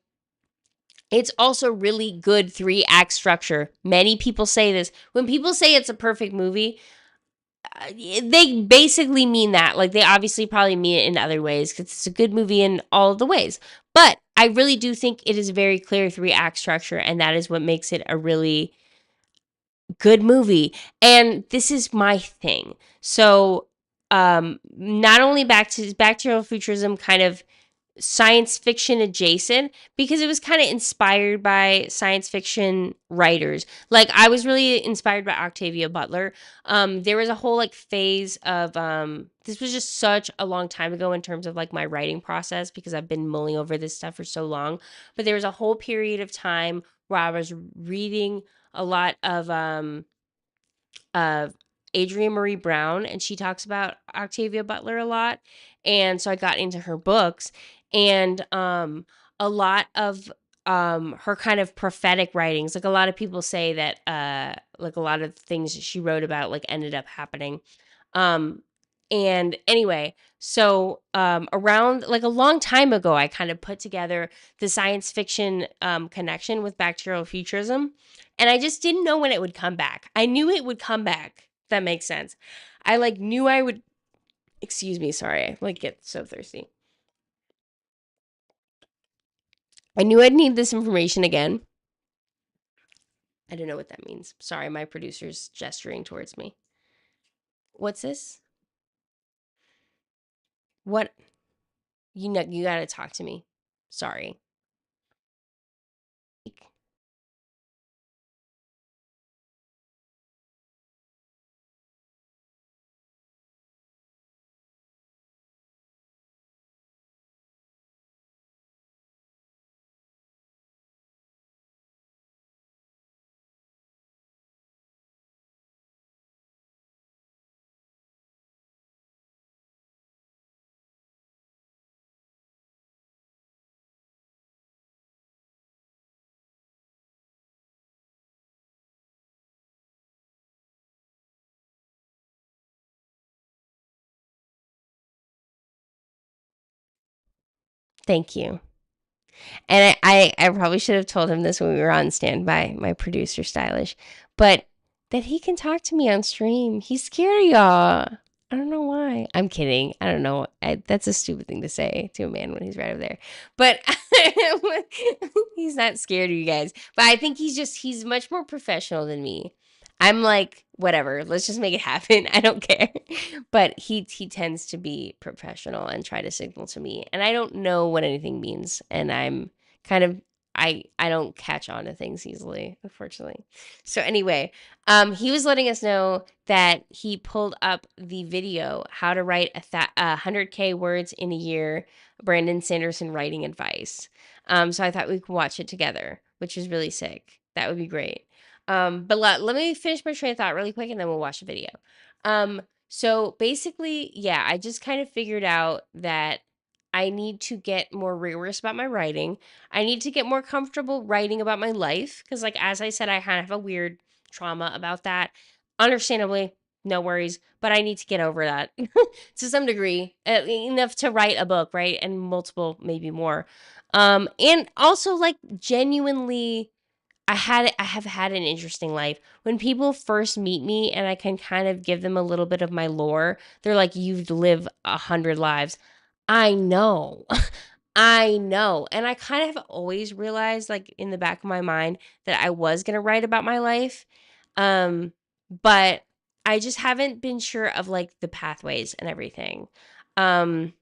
it's also really good 3-act structure. Many people say this. When people say it's a perfect movie, they basically mean that. Like, they obviously probably mean it in other ways because it's a good movie in all of the ways. But I really do think it is a very clear 3-act structure, and that is what makes it a really good movie. And this is my thing. So, not only Back to Futurism kind of science fiction adjacent, because it was kind of inspired by science fiction writers. Like I was really inspired by Octavia Butler. There was a whole like phase of this was just such a long time ago in terms of like my writing process, because I've been mulling over this stuff for so long. But there was a whole period of time where I was reading a lot of Adrienne Marie Brown, and she talks about Octavia Butler a lot. And so I got into her books, and a lot of her kind of prophetic writings. Like a lot of people say that like a lot of things she wrote about like ended up happening. Um and anyway, so around like a long time ago, I kind of put together the science fiction connection with bacterial futurism, and I just didn't know when it would come back. I knew it would come back. If that makes sense. I like knew I would. Excuse me, sorry. I like get so thirsty. I knew I'd need this information again. I don't know what that means. Sorry, my producer's gesturing towards me. What's this? What? You know, you gotta talk to me. Sorry. Thank you. And I probably should have told him this when we were on standby, my producer stylish, but that he can talk to me on stream. He's scared of y'all. I don't know why. I'm kidding. I don't know. That's a stupid thing to say to a man when he's right over there. But he's not scared of you guys. But I think he's much more professional than me. I'm like, whatever, let's just make it happen. I don't care. But he tends to be professional and try to signal to me. And I don't know what anything means. And I'm kind of I don't catch on to things easily, unfortunately. So anyway, he was letting us know that he pulled up the video how to write 100K words in a year, Brandon Sanderson writing advice. So I thought we could watch it together, which is really sick. That would be great. But let me finish my train of thought really quick and then we'll watch the video. So basically, yeah, I just kind of figured out that I need to get more rigorous about my writing. I need to get more comfortable writing about my life because, like, as I said, I kind of have a weird trauma about that. Understandably, no worries, but I need to get over that to some degree, enough to write a book, right? And multiple, maybe more. And also, like, genuinely I have had an interesting life. When people first meet me and I can kind of give them a little bit of my lore, they're like, "You've lived 100 lives." I know. I know. And I kind of always realized, like, in the back of my mind that I was gonna write about my life. Um, but I just haven't been sure of, like, the pathways and everything. Um,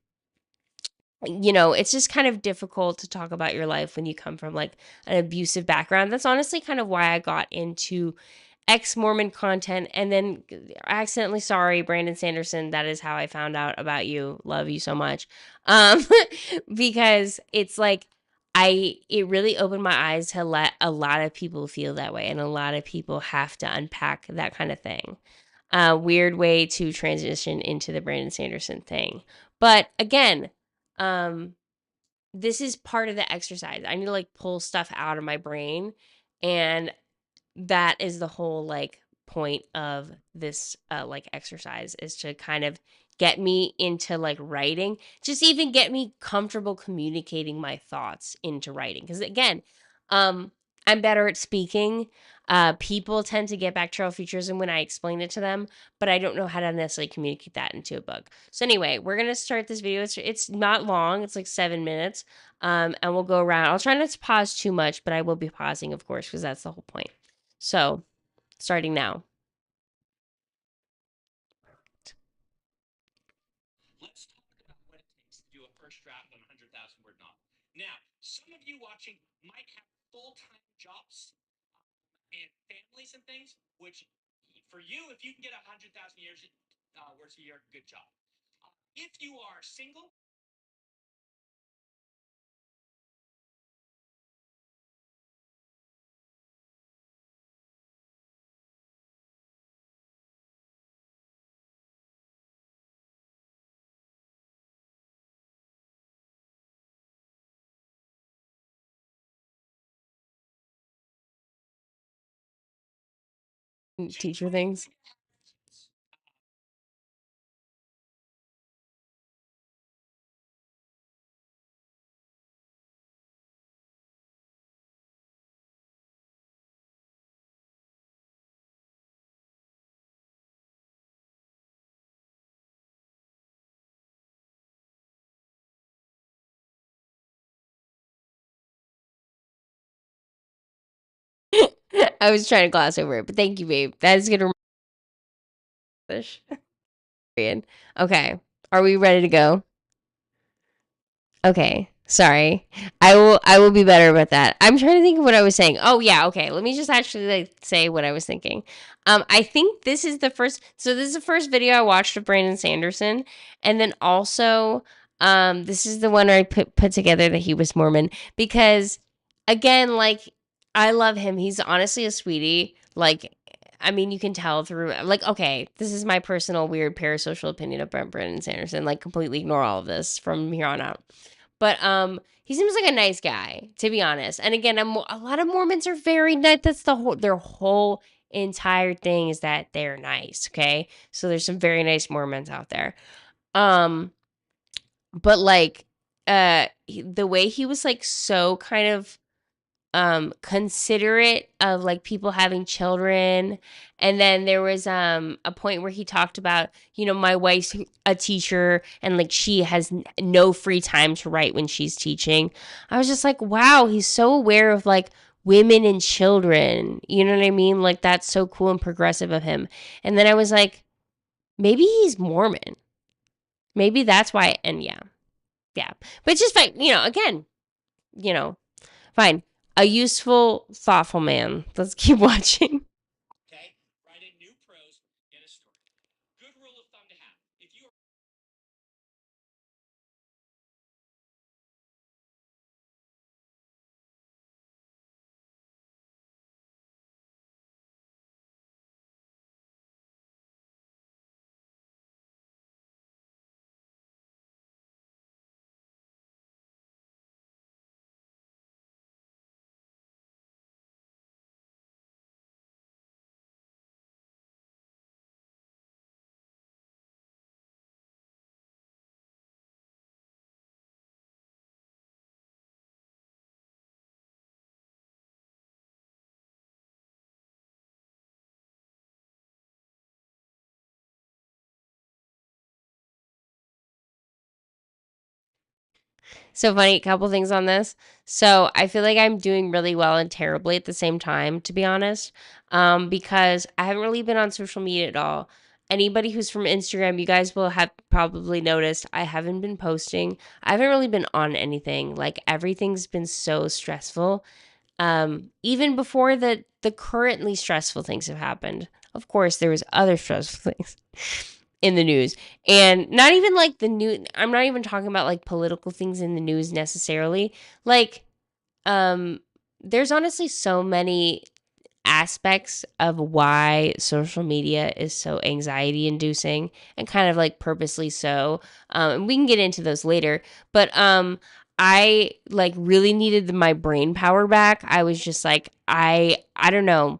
it's just kind of difficult to talk about your life when you come from like an abusive background. That's honestly kind of why I got into ex-Mormon content and then accidentally, sorry, Brandon Sanderson, that is how I found out about you. Love you so much. Um because it's like it really opened my eyes to let a lot of people feel that way and a lot of people have to unpack that kind of thing. Weird way to transition into the Brandon Sanderson thing. But again, um, this is part of the exercise. I need to like pull stuff out of my brain. And that is the whole like point of this like exercise is to kind of get me into like writing, just even get me comfortable communicating my thoughts into writing because again, um I'm better at speaking. People tend to get back features and when I explain it to them, but I don't know how to necessarily communicate that into a book. So anyway, we're gonna start this video. It's not long, it's like 7 minutes. And we'll go around. I'll try not to pause too much, but I will be pausing, of course, because that's the whole point. So, starting now. Let's talk about what it takes to do a first draft on a 100,000 word novel. Now, some of you watching might have full time jobs and families and things, which for you, if you can get 100,000 years words a year, good job. If you are single, teacher things. I was trying to gloss over it, but thank you, babe. That is gonna remember. Okay, are we ready to go? Okay. Sorry. I will be better about that. I'm trying to think of what I was saying. Oh yeah, okay. Let me just actually like say what I was thinking. I think this is the first this is the first video I watched of Brandon Sanderson. And then also this is the one where I put together that he was Mormon because again, like I love him. He's honestly a sweetie. Like I mean, you can tell through like okay, this is my personal weird parasocial opinion of Brandon Sanderson. Like completely ignore all of this from here on out. But he seems like a nice guy, to be honest. And again, a lot of Mormons are very nice. That's their whole entire thing is that they're nice. Okay, so there's some very nice Mormons out there. Um, but like, the way he was like so kind of considerate of like people having children, and then there was a point where he talked about, my wife's a teacher and like she has no free time to write when she's teaching. I was just like, wow, he's so aware of like women and children, you know what I mean? Like that's so cool and progressive of him. And then I was like, maybe he's Mormon, maybe that's why. And yeah, but it's just like, again, you know fine. A useful, thoughtful man. Let's keep watching. Okay, write in new prose in a story. Good rule of thumb to have. If you So funny, a couple things on this. So I feel like I'm doing really well and terribly at the same time, to be honest. Because I haven't really been on social media at all. Anybody who's from Instagram, you guys will have probably noticed I haven't been posting. I haven't really been on anything. Like everything's been so stressful. Even before the currently stressful things have happened. Of course, there was other stressful things in the news, and not even like the new. I'm not even talking about like political things in the news necessarily. Like, um, there's honestly so many aspects of why social media is so anxiety inducing and kind of like purposely so. And we can get into those later, but I like really needed my brain power back. I was just like I don't know.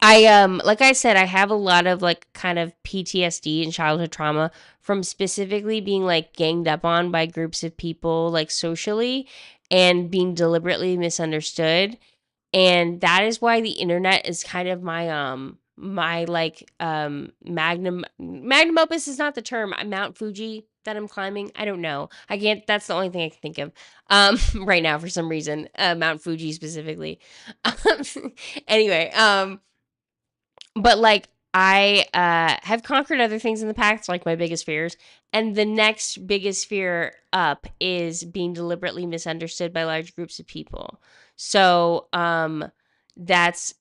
I like I said, I have a lot of like kind of PTSD and childhood trauma from specifically being like ganged up on by groups of people like socially and being deliberately misunderstood. And that is why the internet is kind of my like magnum opus is not the term. Mount Fuji that I'm climbing. I don't know. I can't That's the only thing I can think of right now for some reason. Mount Fuji specifically. Anyway, but like I have conquered other things in the past, like my biggest fears. And the next biggest fear up is being deliberately misunderstood by large groups of people. So that's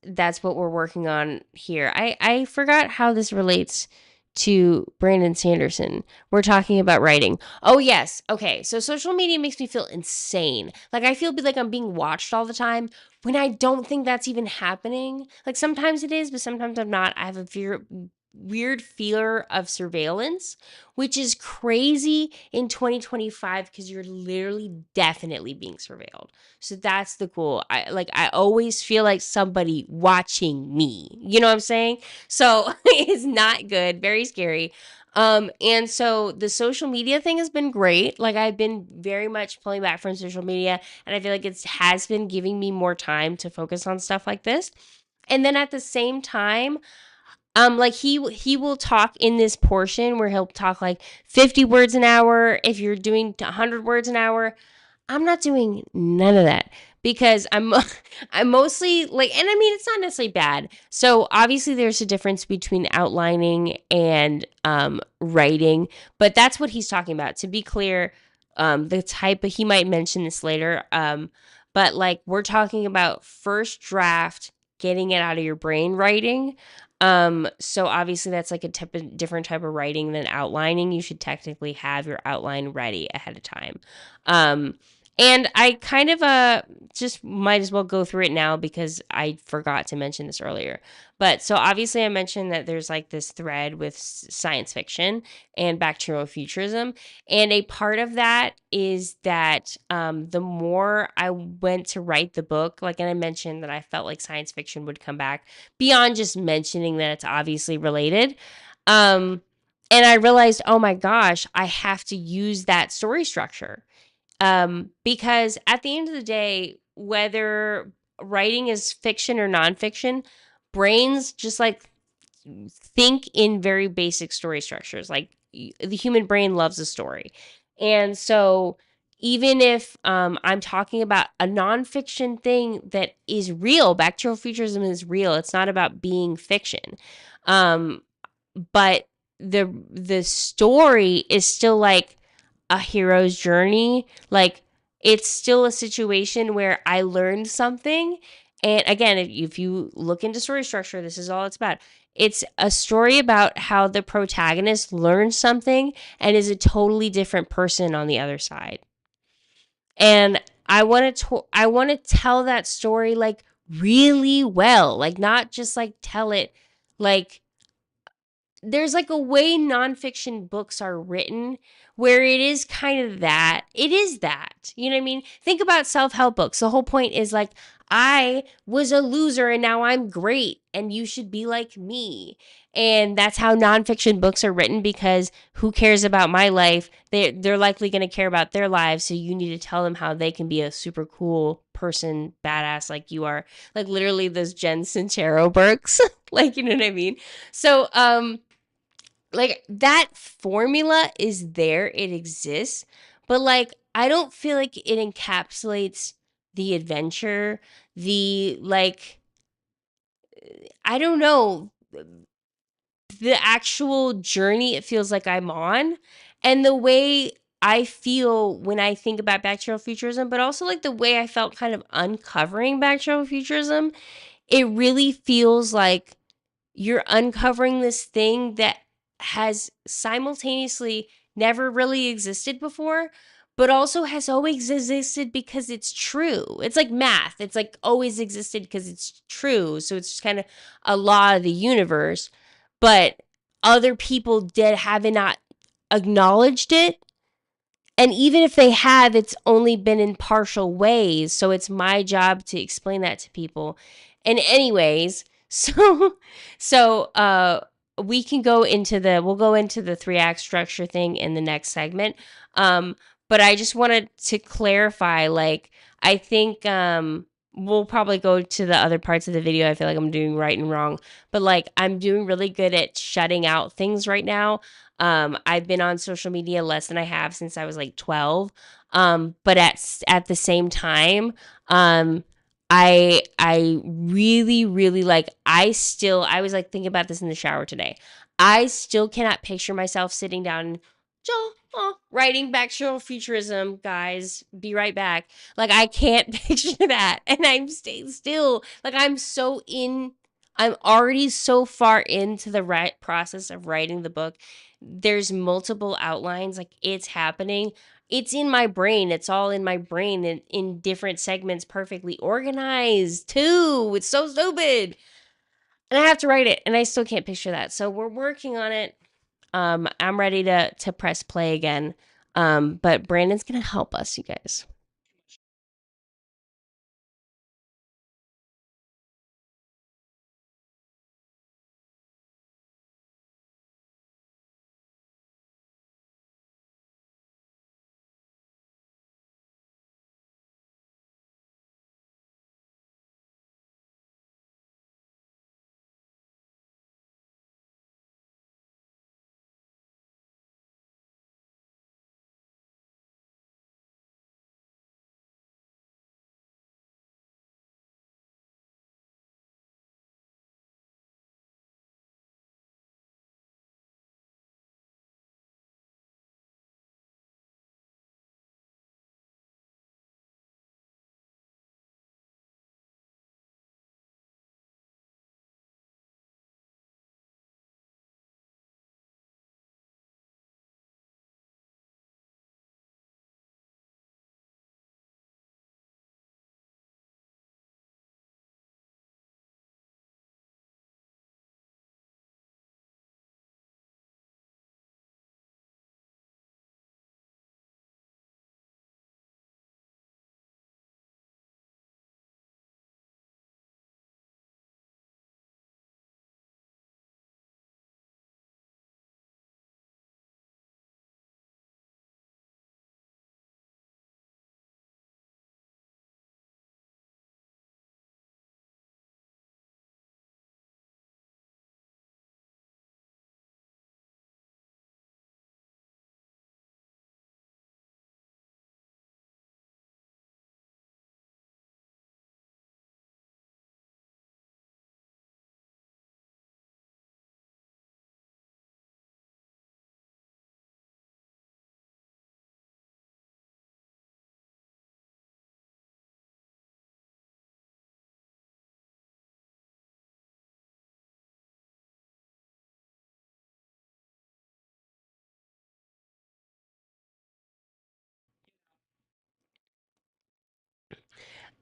what we're working on here. I forgot how this relates to Brandon Sanderson. We're talking about writing. Oh yes. Okay. So social media makes me feel insane. Like I feel like I'm being watched all the time when I don't think that's even happening. Like sometimes it is, but sometimes I'm not. I have a weird fear of surveillance, which is crazy in 2025 because you're literally definitely being surveilled. So that's the cool. I always feel like somebody watching me. You know what I'm saying? So it's not good, very scary. And so the social media thing has been great. Like I've been very much pulling back from social media, and I feel like it has been giving me more time to focus on stuff like this. And then at the same time, like he will talk in this portion where he'll talk like 50 words an hour if you're doing 100 words an hour. I'm not doing none of that because I'm mostly like, and I mean it's not necessarily bad. So obviously there's a difference between outlining and writing, but that's what he's talking about. To be clear, The type of, he might mention this later, but like we're talking about first draft, getting it out of your brain writing. So obviously that's like a different type of writing than outlining. You should technically have your outline ready ahead of time. Um, and I kind of just might as well go through it now because I forgot to mention this earlier. But so obviously I mentioned that there's like this thread with science fiction and bacterial futurism. And a part of that is that the more I went to write the book, like, and I mentioned that I felt like science fiction would come back beyond just mentioning that it's obviously related. Um, and I realized, oh my gosh, I have to use that story structure. Because at the end of the day, whether writing is fiction or nonfiction, brains just like think in very basic story structures. Like the human brain loves a story. And so even if I'm talking about a nonfiction thing that is real, bacterial futurism is real. It's not about being fiction. Um, but the story is still like a hero's journey. Like it's still a situation where I learned something. And again, if you look into story structure, this is all it's about. It's a story about how the protagonist learns something and is a totally different person on the other side. And I want to tell that story like really well, like not just like tell it like there's like a way nonfiction books are written where it is kind of that. It is that. You know what I mean? Think about self help books. The whole point is like, I was a loser and now I'm great and you should be like me. And that's how nonfiction books are written because who cares about my life? They're likely going to care about their lives. So you need to tell them how they can be a super cool person, badass like you are. Like literally those Jen Sincero books. Like, you know what I mean? So, like that formula is there, it exists, but like I don't feel like it encapsulates the adventure, the like I don't know, the actual journey it feels like I'm on and the way I feel when I think about bacterial futurism, but also like the way I felt kind of uncovering bacterial futurism. It really feels like you're uncovering this thing that has simultaneously never really existed before, but also has always existed because it's true. It's like math. It's like always existed because it's true. So it's just kind of a law of the universe. But other people did haven't not acknowledged it, and even if they have, it's only been in partial ways. So it's my job to explain that to people. And anyways, so we can go into we'll go into the 3 act structure thing in the next segment. Um but I just wanted to clarify, like, I think we'll probably go to the other parts of the video. I feel like I'm doing right and wrong, but like I'm doing really good at shutting out things right now. I've been on social media less than I have since I was like 12. But at the same time, um, I really like I was like thinking about this in the shower today. I still cannot picture myself sitting down and writing bacterial futurism, guys. Be right back. Like I can't picture that, and I'm still like I'm already so far into the right process of writing the book. There's multiple outlines, like it's happening. It's in my brain. It's all in my brain and in different segments, perfectly organized too. It's so stupid. And I have to write it, and I still can't picture that. So we're working on it. I'm ready to press play again. But Brandon's gonna help us, you guys.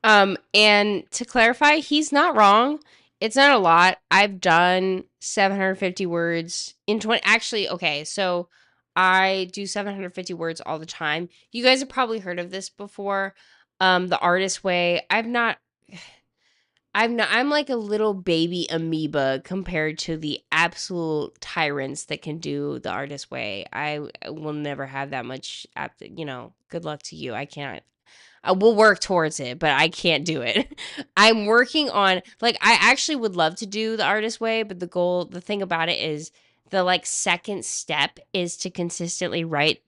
And to clarify, he's not wrong. It's not a lot. I've done 750 words in 20. Actually, okay, so I do 750 words all the time. You guys have probably heard of this before. The artist way. I'm like a little baby amoeba compared to the absolute tyrants that can do the artist way. I will never have that much, good luck to you. I can't. I will work towards it, but I can't do it. I'm working on, like, I actually would love to do the artist way, but the thing about it is the like second step is to consistently write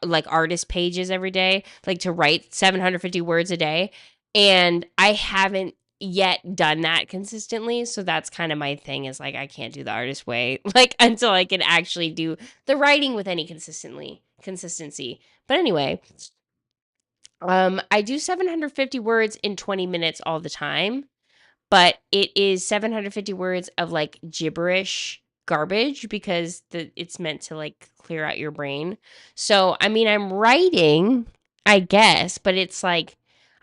like artist pages every day, like to write 750 words a day. And I haven't yet done that consistently. So that's kind of my thing is like, I can't do the artist way, like until I can actually do the writing with any consistency. But anyway, I do 750 words in 20 minutes all the time, but it is 750 words of like gibberish garbage because it's meant to like clear out your brain. So, I mean, I'm writing, I guess, but it's like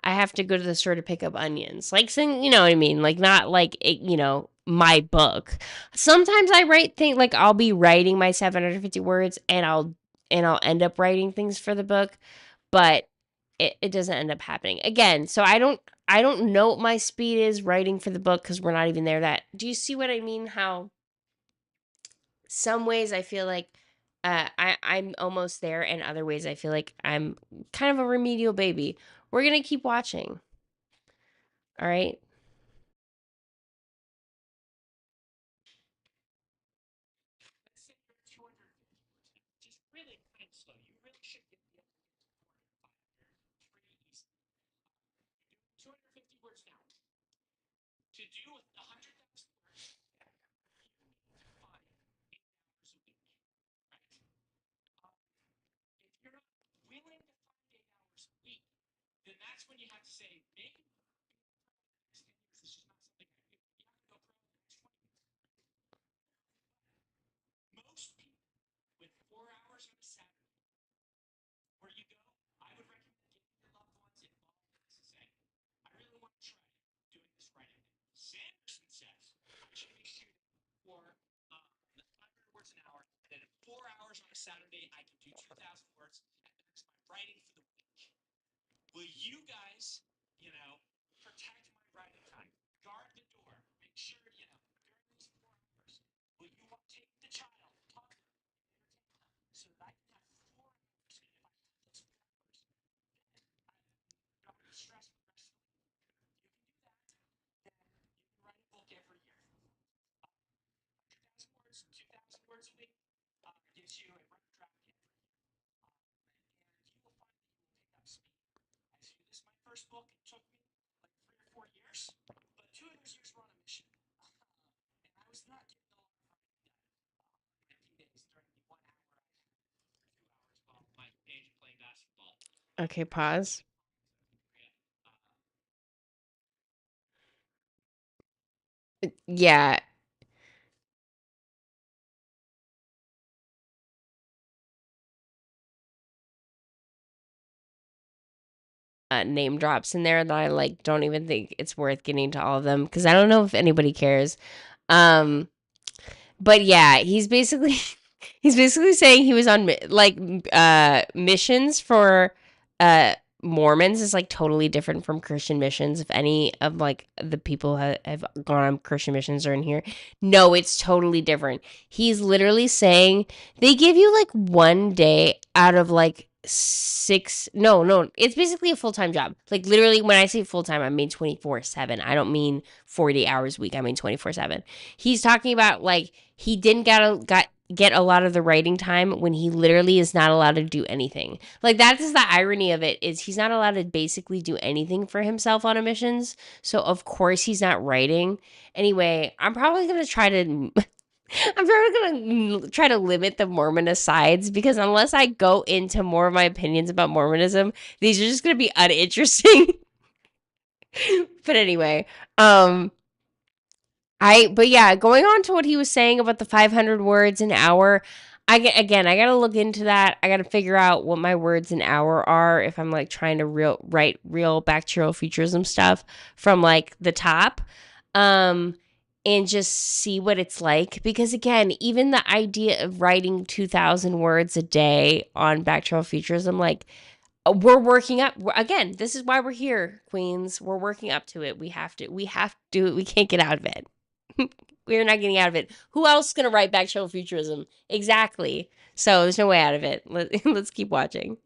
I have to go to the store to pick up onions. Like, you know what I mean? Like, not like, my book. Sometimes I write things like I'll be writing my 750 words and I'll end up writing things for the book, but it doesn't end up happening again. So I don't know what my speed is writing for the book because we're not even there. That do you see what I mean? How some ways I feel like I'm almost there, and other ways I feel like I'm kind of a remedial baby. We're gonna keep watching. All right. Okay. Pause. Yeah. Name drops in there that I like don't even think it's worth getting to all of them because I don't know if anybody cares. Um, but yeah, he's basically saying he was on like missions for uh Mormons is like totally different from Christian missions. If any of like the people have gone on Christian missions are in here, no, it's totally different. He's literally saying they give you like 1 day out of like six. No, it's basically a full time job. Like literally, when I say full time, I mean 24/7. I don't mean 40 hours a week. I mean 24/7. He's talking about like he didn't get a lot of the writing time when he literally is not allowed to do anything. Like that is the irony of it is he's not allowed to basically do anything for himself on emissions. So of course he's not writing. Anyway, I'm probably going to try to I'm probably going to try to limit the Mormon asides because unless I go into more of my opinions about Mormonism, these are just going to be uninteresting. But anyway, um but yeah, going on to what he was saying about the 500 words an hour, I gotta look into that. I gotta figure out what my words an hour are if I'm like trying to write real bacterial futurism stuff from like the top. Um and just see what it's like, because again, even the idea of writing 2,000 words a day on bacterial futurism, like, we're working up again, this is why we're here, queens. We're working up to it. We have to we can't get out of it. We're not getting out of it. Who else is going to write bacterial futurism? Exactly. So there's no way out of it. Let's keep watching.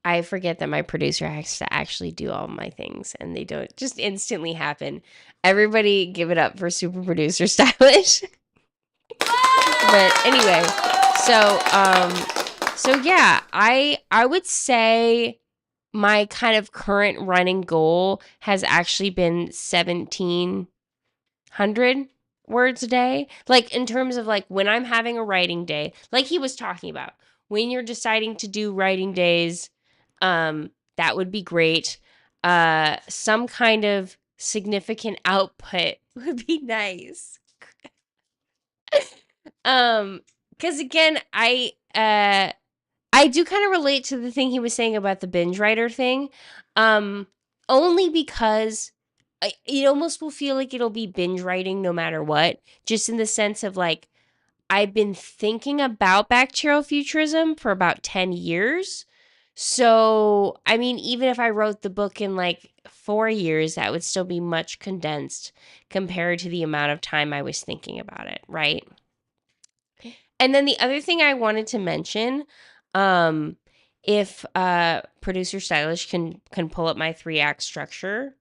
I forget that my producer has to actually do all my things, and they don't just instantly happen. Everybody give it up for super producer stylish. But anyway, so yeah, I would say my kind of current running goal has actually been 1,700 words a day. Like, in terms of like when I'm having a writing day, like he was talking about, when you're deciding to do writing days, that would be great. Some kind of significant output would be nice. Um, because again, I do kind of relate to the thing he was saying about the binge writer thing. Um, Only because it almost will feel like it'll be binge writing no matter what, just in the sense of like, I've been thinking about bacterial futurism for about 10 years. So, I mean, even if I wrote the book in like 4 years, that would still be much condensed compared to the amount of time I was thinking about it, right? And then the other thing I wanted to mention, um, if producer stylish can pull up my 3 act structure,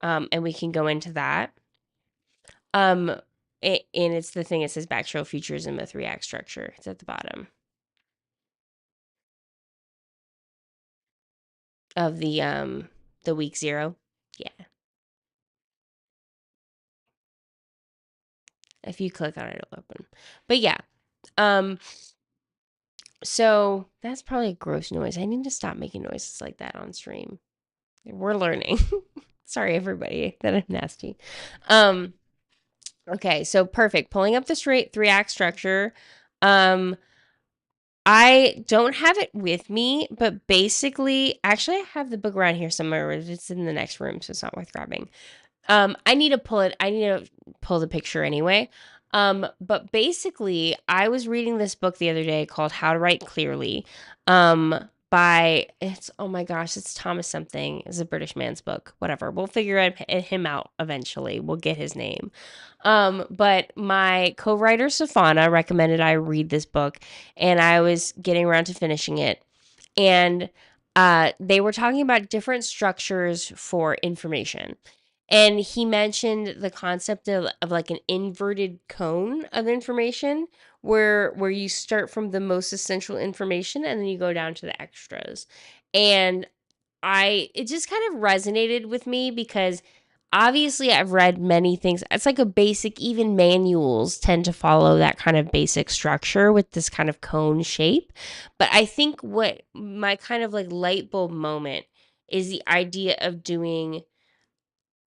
and we can go into that. Um, and it's the thing, it says bacterial futurism, a 3 act structure. It's at the bottom of the week 0. Yeah, if you click on it, it'll open. But yeah, um, so that's probably a gross noise. I need to stop making noises like that on stream. We're learning. Sorry, everybody, that I'm nasty. Um, okay, so perfect. Pulling up the straight 3 act structure. Um, I don't have it with me, but basically, actually, I have the book around here somewhere. It's in the next room, so it's not worth grabbing. I need to pull it. I need to pull the picture anyway. But basically, I was reading this book the other day called How to Write Clearly. By it's oh my gosh, it's Thomas something. It's a British man's book. Whatever. We'll figure him out eventually. We'll get his name. But my co-writer Safana recommended I read this book, and I was getting around to finishing it. And they were talking about different structures for information. And he mentioned the concept of like an inverted cone of information, where you start from the most essential information and then you go down to the extras. And I it just kind of resonated with me because obviously I've read many things. It's like a basic, even manuals tend to follow that kind of basic structure with this kind of cone shape. But I think what my kind of like light bulb moment is the idea of doing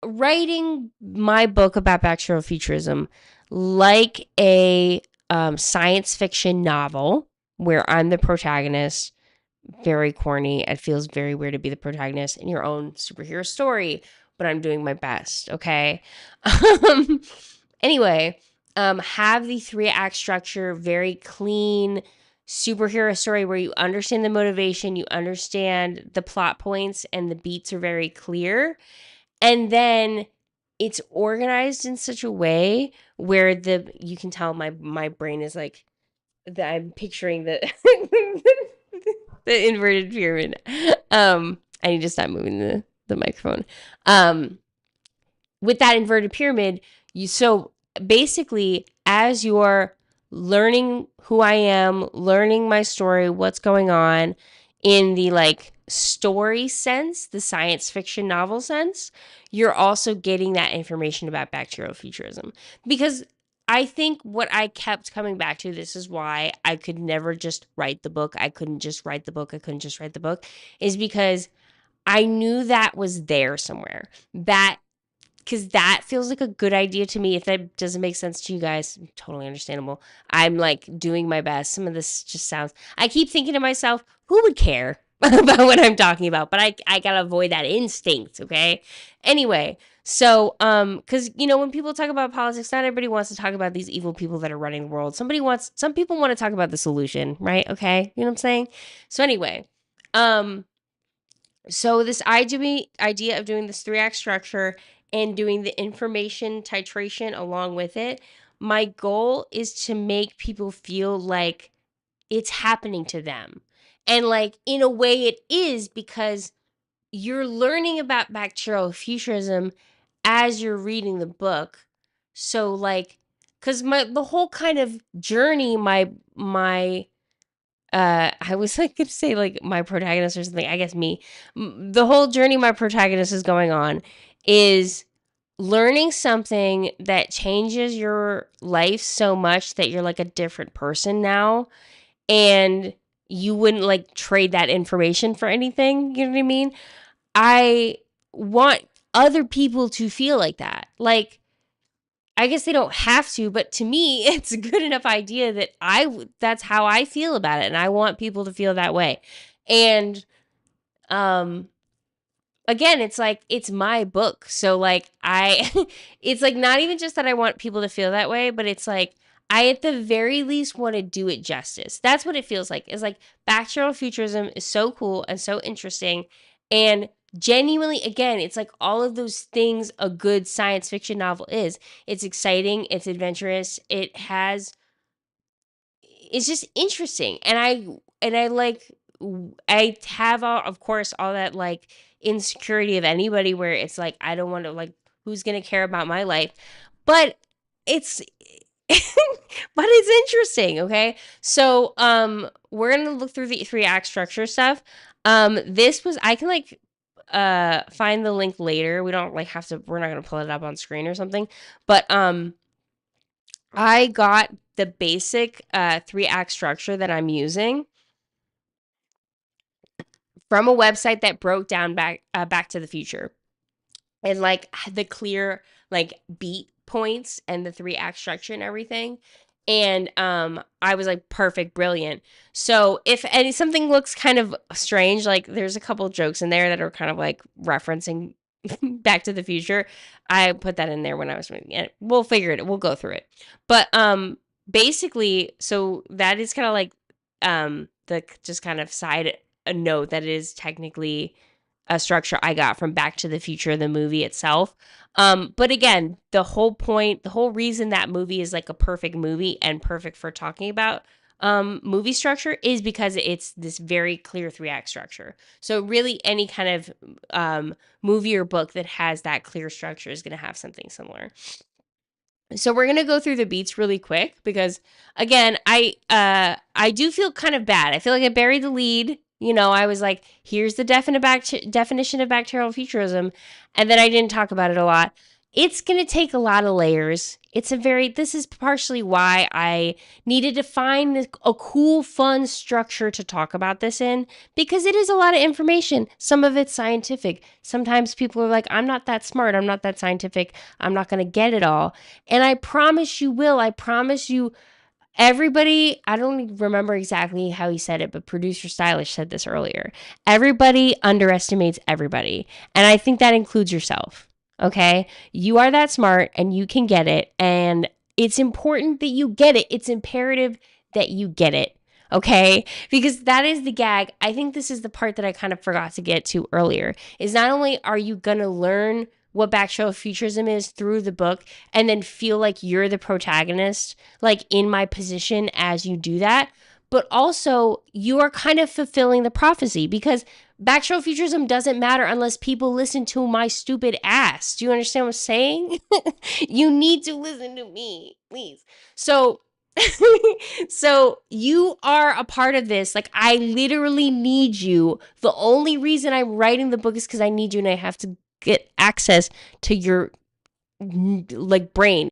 writing my book about bacterial futurism like a science fiction novel where I'm the protagonist. Very corny. It feels very weird to be the protagonist in your own superhero story, but I'm doing my best, okay? Um, anyway, have the three act structure, very clean superhero story where you understand the motivation, you understand the plot points, and the beats are very clear. And then it's organized in such a way where the you can tell my brain is like that I'm picturing the the inverted pyramid. I need to stop moving the microphone. Um, with that inverted pyramid, you so basically as you're learning who I am, learning my story, what's going on in the like story sense, the science fiction novel sense, you're also getting that information about bacterial futurism. Because I think what I kept coming back to, this is why I could never just write the book. I couldn't just write the book. I couldn't just write the book, is because I knew that was there somewhere. That because that feels like a good idea to me. If that doesn't make sense to you guys, totally understandable. I'm like doing my best. Some of this just sounds. I keep thinking to myself, who would care about what I'm talking about? But I gotta avoid that instinct. Okay. Anyway, so because when people talk about politics, not everybody wants to talk about these evil people that are running the world. Some people want to talk about the solution, right? Okay, you know what I'm saying. So anyway, um, so this idea of doing this three act structure and doing the information titration along with it, my goal is to make people feel like it's happening to them. And like in a way it is because you're learning about bacterial futurism as you're reading the book. So like cuz my the whole kind of journey my I was like gonna say like my protagonist or something. I guess me. The whole journey my protagonist is going on is learning something that changes your life so much that you're like a different person now, and you wouldn't like trade that information for anything. You know what I mean? I want other people to feel like that. Like I guess they don't have to, but to me, it's a good enough idea that that's how I feel about it, and I want people to feel that way. And um again, it's like it's my book. So like I it's like not even just that I want people to feel that way, but it's like I at the very least want to do it justice. That's what it feels like. It's like bacterial futurism is so cool and so interesting, and genuinely again, it's like all of those things a good science fiction novel is. It's exciting, it's adventurous, it's just interesting. And I like I have all, of course, all that like insecurity of anybody where it's like I don't want to like who's going to care about my life. But it's but it's interesting, okay? So we're going to look through the three act structure stuff. This was I can like find the link later. We don't like have to we're not going to pull it up on screen or something. But I got the basic three act structure that I'm using from a website that broke down Back to the Future, and like the clear like beat points and the three act structure and everything. And I was like perfect, brilliant. So if any something looks kind of strange, like there's a couple jokes in there that are kind of like referencing Back to the Future. I put that in there when I was reading it. We'll figure it. We'll go through it. But basically, so that is kind of like the just kind of side a note that is technically a structure I got from Back to the Future, the movie itself. But again, the whole point, the whole reason that movie is like a perfect movie and perfect for talking about movie structure is because it's this very clear three act structure. So really, any kind of movie or book that has that clear structure is going to have something similar. So we're gonna go through the beats really quick because, again, I do feel kind of bad. I feel like I buried the lead. You know, I was like, here's the definition of bacterial futurism, and then I didn't talk about it a lot. It's gonna take a lot of layers. This is partially why I needed to find a cool, fun structure to talk about this in, because it is a lot of information. Some of it's scientific. Sometimes people are like, I'm not that smart. I'm not that scientific. I'm not gonna get it all. And I promise you will. I promise you, everybody, I don't remember exactly how he said it, but producer Stylish said this earlier. Everybody underestimates everybody. And I think that includes yourself. Okay? You are that smart and you can get it. And it's important that you get it. It's imperative that you get it. Okay? Because that is the gag. I think this is the part that I kind of forgot to get to earlier. Is not only are you going to learn what bacterial futurism is through the book and then feel like you're the protagonist, like in my position as you do that, but also you are kind of fulfilling the prophecy, because bacterial futurism doesn't matter unless people listen to my stupid ass. Do you understand what I'm saying? You need to listen to me, please. So so you are a part of this. Like, I literally need you. The only reason I'm writing the book is because I need you, and I have to get access to your like brain.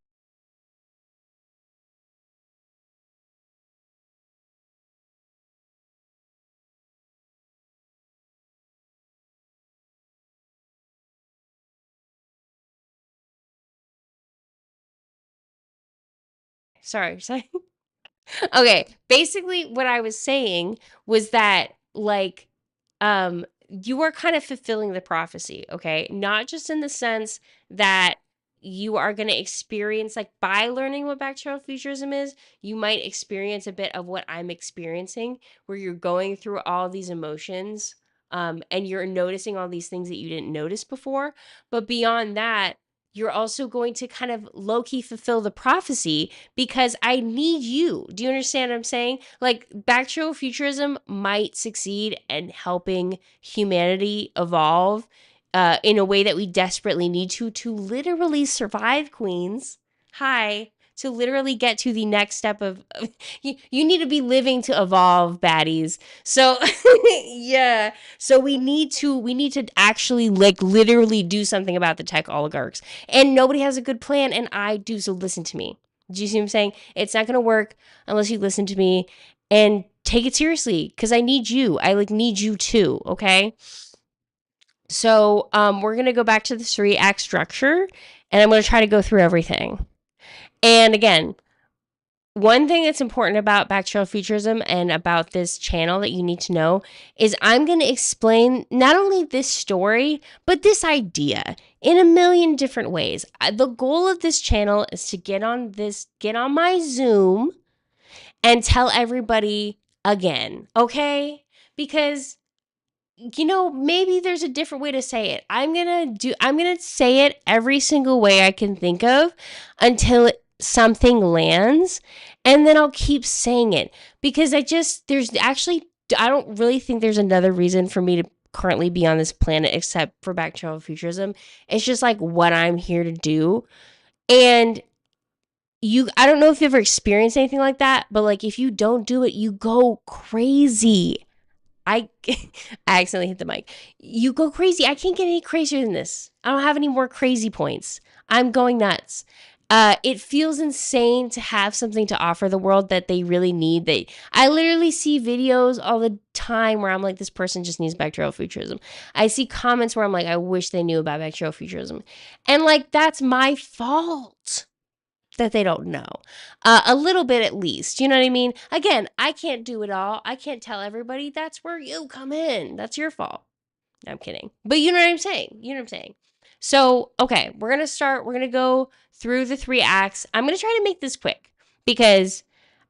Sorry. Okay, basically what I was saying was that, like, you are kind of fulfilling the prophecy, okay? Not just in the sense that you are going to experience, like, by learning what bacterial futurism is, you might experience a bit of what I'm experiencing, where you're going through all these emotions, and you're noticing all these things that you didn't notice before. But beyond that, you're also going to kind of low key fulfill the prophecy, because I need you. Do you understand what I'm saying? Like, bacterial futurism might succeed in helping humanity evolve in a way that we desperately need to literally survive, queens. Hi. To literally get to the next step of you need to be living to evolve, baddies. So yeah. So we need to actually, like, literally do something about the tech oligarchs. And nobody has a good plan, and I do, so listen to me. Do you see what I'm saying? It's not gonna work unless you listen to me and take it seriously, because I need you. I, like, need you too, okay? So we're gonna go back to the 3 act structure, and I'm gonna try to go through everything. And again, one thing that's important about bacterial futurism and about this channel that you need to know is I'm going to explain not only this story, but this idea in a million different ways. The goal of this channel is to get on my Zoom and tell everybody again, okay? Because, maybe there's a different way to say it. I'm going to say it every single way I can think of until something lands, and then I'll keep saying it, because I don't really think there's another reason for me to currently be on this planet except for bacterial futurism. It's just like what I'm here to do. And I don't know if you've ever experienced anything like that, but, like, if you don't do it, you go crazy. I I accidentally hit the mic. You go crazy. I can't get any crazier than this. I don't have any more crazy points. I'm going nuts. It feels insane to have something to offer the world that they really need. I literally see videos all the time where I'm like, this person just needs bacterial futurism. I see comments where I'm like, I wish they knew about bacterial futurism. And, like, that's my fault that they don't know. A little bit at least. You know what I mean? Again, I can't do it all. I can't tell everybody. That's where you come in. That's your fault. No, I'm kidding. But you know what I'm saying. You know what I'm saying. So, okay, we're going to start. We're going to go through the 3 acts. I'm going to try to make this quick because,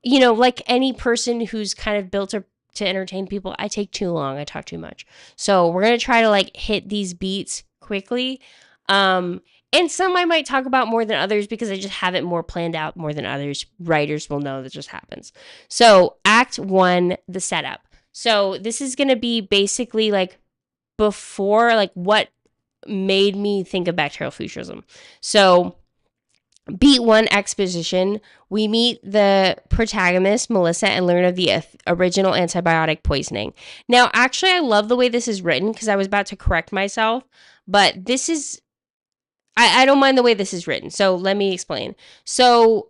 like any person who's kind of built to entertain people, I take too long. I talk too much. So we're going to try to, like, hit these beats quickly. And some I might talk about more than others because I just have it more planned out more than others. Writers will know that just happens. So, Act 1, the setup. So, this is going to be basically, like, before, like, what made me think of bacterial futurism. So, Beat 1 exposition. We meet the protagonist, Melissa, and learn of the original antibiotic poisoning. Now, actually, I love the way this is written because I was about to correct myself, but this is, I don't mind the way this is written. So let me explain. So,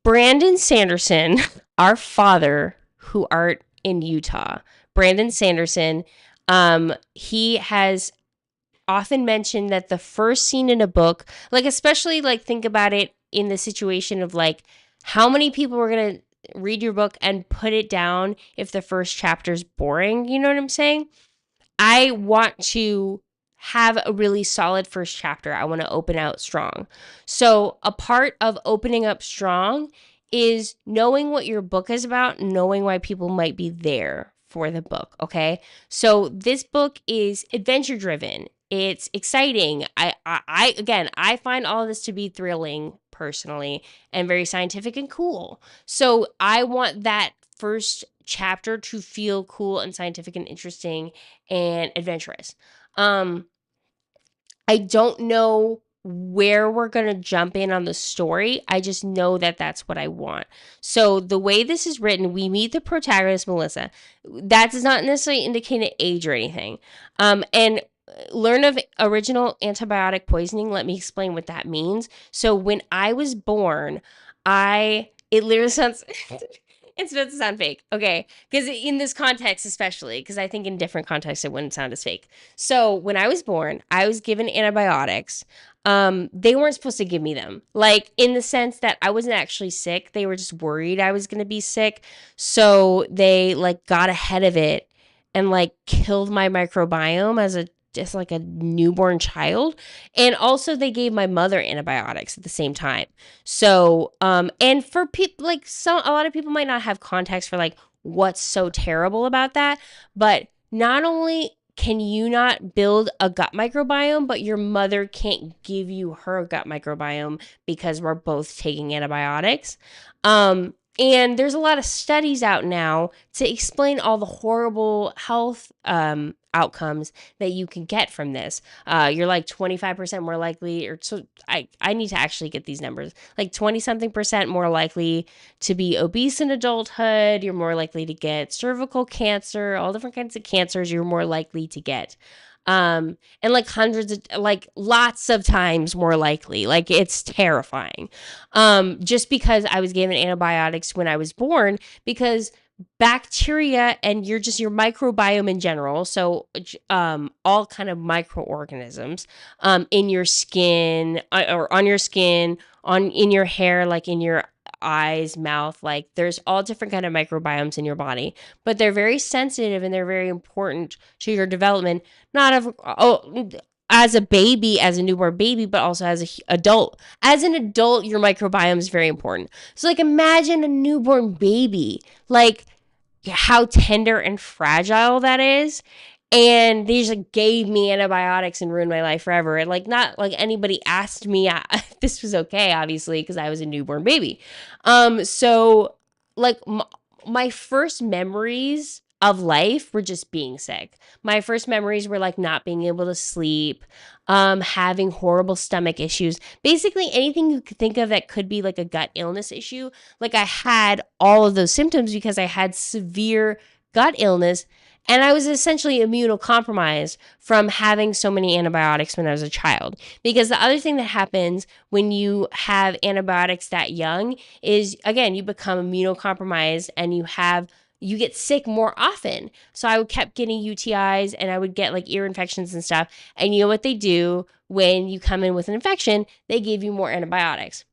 Brandon Sanderson, our father, who art in Utah, Brandon Sanderson, he has often mentioned that the first scene in a book, like especially like think about it in the situation of like how many people were going to read your book and put it down if the first chapter's boring, you know what I'm saying? I want to have a really solid first chapter. I want to open out strong. So, a part of opening up strong is knowing what your book is about, knowing why people might be there for the book, okay? So, this book is adventure driven. It's exciting. I find all of this to be thrilling personally and very scientific and cool. So, I want that first chapter to feel cool and scientific and interesting and adventurous. Um, I don't know where we're going to jump in on the story. I just know that that's what I want. So, the way this is written, we meet the protagonist, Melissa. That does not necessarily indicate an age or anything. And learn of original antibiotic poisoning. Let me explain what that means. So, when I was born, it literally sounds, it's supposed to sound fake. Okay. Because in this context, especially, because I think in different contexts, it wouldn't sound as fake. So when I was born, I was given antibiotics. They weren't supposed to give me them, like in the sense that I wasn't actually sick. They were just worried I was going to be sick. So they like got ahead of it and like killed my microbiome as a just like a newborn child. And also they gave my mother antibiotics at the same time. So, and for people like a lot of people might not have context for like what's so terrible about that, but not only can you not build a gut microbiome, but your mother can't give you her gut microbiome because we're both taking antibiotics. And there's a lot of studies out now to explain all the horrible health outcomes that you can get from this. You're like 25% more likely, or so I need to actually get these numbers, like 20 something percent more likely to be obese in adulthood. You're more likely to get cervical cancer, all different kinds of cancers you're more likely to get. And like hundreds of, like lots of times more likely. Like it's terrifying. Just because I was given antibiotics when I was born, because bacteria and your microbiome in general, so all kind of microorganisms in your skin, or on your skin, on in your hair, like in your eyes, mouth, like there's all different kind of microbiomes in your body, but they're very sensitive and they're very important to your development, not of as a baby, as a newborn baby, but also as an adult. As an adult, your microbiome is very important. So like imagine a newborn baby, like how tender and fragile that is. And they just like gave me antibiotics and ruined my life forever. And like not like anybody asked me if this was okay, obviously, because I was a newborn baby. So like my first memories of life were just being sick. My first memories were like not being able to sleep, having horrible stomach issues, basically anything you could think of that could be like a gut illness issue. Like I had all of those symptoms because I had severe gut illness, and I was essentially immunocompromised from having so many antibiotics when I was a child. Because the other thing that happens when you have antibiotics that young is, again, you become immunocompromised and you get sick more often. So I kept getting UTIs and I would get like ear infections and stuff. And you know what they do when you come in with an infection? They give you more antibiotics.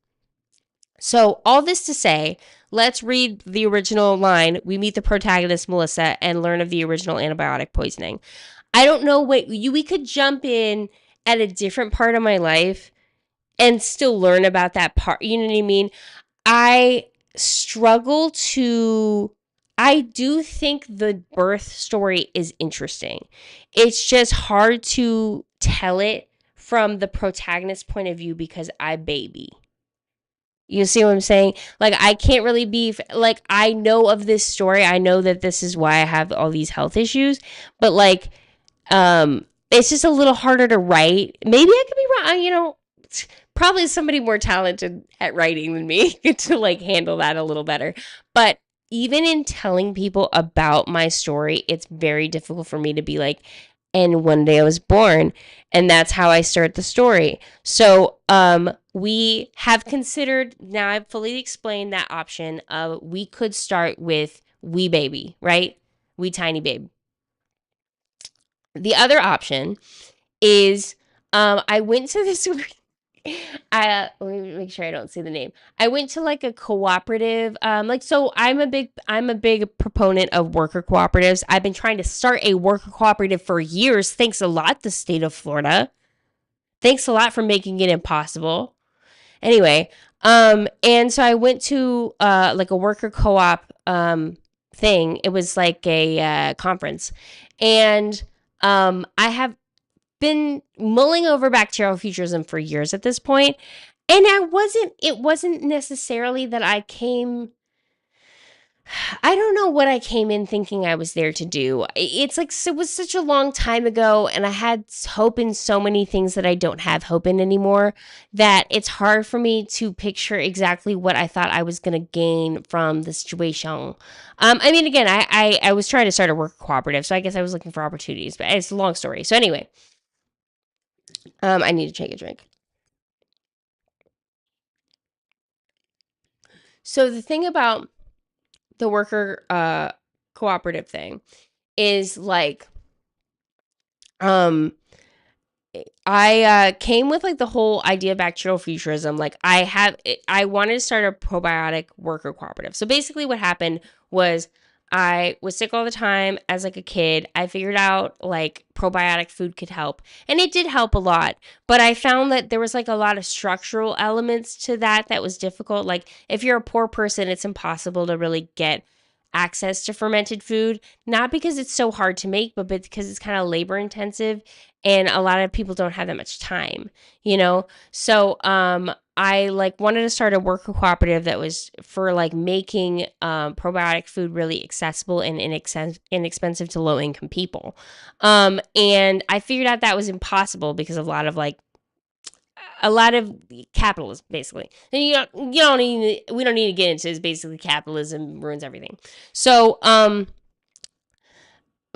So, all this to say, let's read the original line. We meet the protagonist, Melissa, and learn of the original antibiotic poisoning. I don't know what we could jump in at a different part of my life and still learn about that part. You know what I mean? I struggle to. I do think the birth story is interesting. It's just hard to tell it from the protagonist's point of view because I baby. You see what I'm saying? Like, I can't really be, like, I know of this story. I know that this is why I have all these health issues. But, like, it's just a little harder to write. Maybe I could be wrong. You know, probably somebody more talented at writing than me to like handle that a little better. But even in telling people about my story, it's very difficult for me to be like, and one day I was born, and that's how I start the story. So, we have considered, now I've fully explained that option of we could start with wee baby, right? Wee tiny babe. The other option is I went to this let me make sure I don't say the name. I went to like a cooperative like so I'm a big proponent of worker cooperatives. I've been trying to start a worker cooperative for years. Thanks a lot, the state of Florida. Thanks a lot for making it impossible. Anyway, and so I went to like a worker co-op thing. It was like a conference. And I have been mulling over bacterial futurism for years at this point, and it wasn't necessarily that I don't know what I came in thinking I was there to do. It's like it was such a long time ago, and I had hope in so many things that I don't have hope in anymore, that it's hard for me to picture exactly what I thought I was going to gain from the situation. I mean, again, I was trying to start a work cooperative, so I guess I was looking for opportunities, but it's a long story. So anyway, I need to take a drink. So the thing about the worker cooperative thing is like um I came with like the whole idea of bacterial futurism. Like I wanted to start a probiotic worker cooperative. So basically what happened was I was sick all the time as like a kid. I figured out like probiotic food could help, and it did help a lot. But I found that there was like a lot of structural elements to that was difficult. Like if you're a poor person, it's impossible to really get access to fermented food, not because it's so hard to make, but because it's kind of labor intensive, and a lot of people don't have that much time, you know? So, I like wanted to start a worker cooperative that was for like making probiotic food really accessible and inexpensive to low income people. And I figured out that was impossible because of a lot of capitalism, basically. And you don't need, we don't need to get into, is basically capitalism ruins everything. So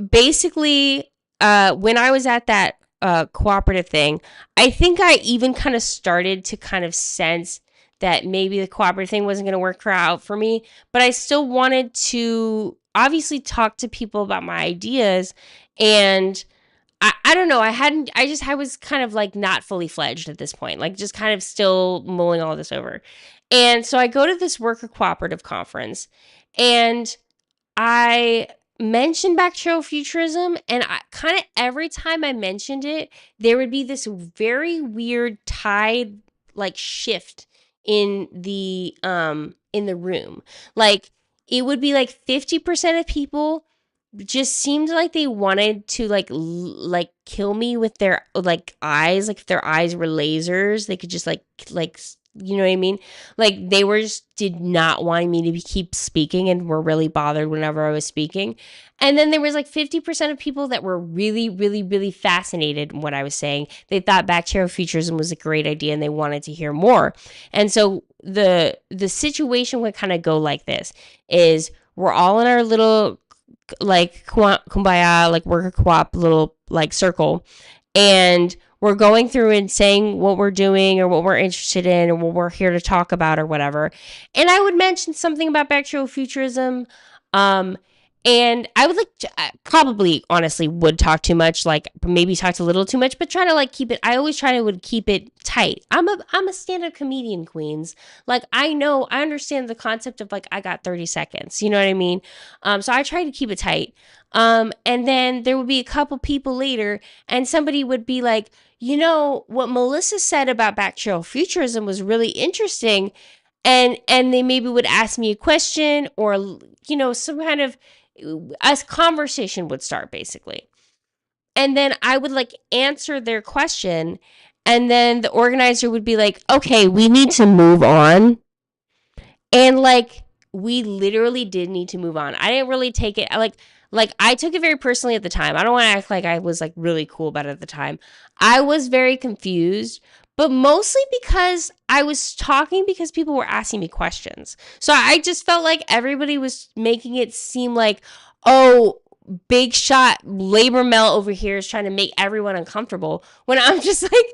basically, when I was at that cooperative thing, I think I even kind of started to kind of sense that maybe the cooperative thing wasn't going to work out for me, but I still wanted to obviously talk to people about my ideas. And I don't know. I was kind of like not fully fledged at this point, like just kind of still mulling all this over. And so I go to this worker cooperative conference, and I mentioned bacterial futurism, and I kind of every time I mentioned it, there would be this very weird tide like shift in the room. Like it would be like 50% of people just seemed like they wanted to like kill me with their like eyes, like if their eyes were lasers, they could just you know what I mean? Like they were just did not want me to keep speaking and were really bothered whenever I was speaking. And then there was like 50% of people that were really, really, really fascinated in what I was saying. They thought bacterial futurism was a great idea and they wanted to hear more. And so the situation would kind of go like this: is we're all in our little like kumbaya, like worker co-op little like circle, and we're going through and saying what we're doing or what we're interested in or what we're here to talk about or whatever. And I would mention something about bacterial futurism. And I would probably honestly would talk too much, like maybe talked a little too much, but try to like keep it. I always try to would keep it tight. I'm a stand-up comedian, queens. Like I understand the concept of like I got 30 seconds. You know what I mean? So I try to keep it tight. And then there would be a couple people later, and somebody would be like, you know, what Melissa said about bacterial futurism was really interesting. And they maybe would ask me a question, or you know, some kind of a conversation would start basically. And then I would like answer their question, and then the organizer would be like, okay, we need to move on. And like we literally did need to move on. I didn't really take it like I took it very personally at the time. I don't want to act like I was like really cool about it at the time. I was very confused, but mostly because I was talking because people were asking me questions. So I just felt like everybody was making it seem like, oh, big shot labor Mel over here is trying to make everyone uncomfortable. When I'm just like,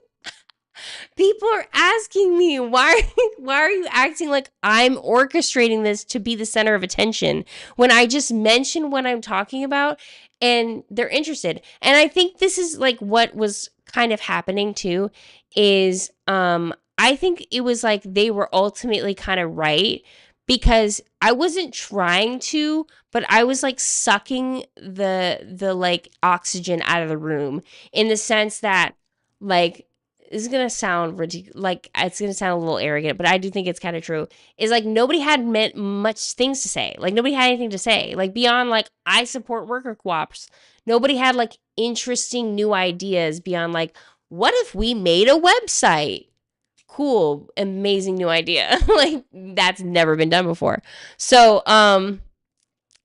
people are asking me, why are you acting like I'm orchestrating this to be the center of attention when I just mention what I'm talking about and they're interested. And I think this is like what was kind of happening too is I think it was like they were ultimately kind of right because I wasn't trying to, but I was like sucking the like oxygen out of the room in the sense that like this is gonna sound ridiculous, like it's gonna sound a little arrogant, but I do think it's kind of true. Is like nobody had much things to say. Like nobody had anything to say. Like beyond like I support worker co-ops. Nobody had like interesting new ideas beyond like what if we made a website? Cool, amazing new idea. Like that's never been done before. So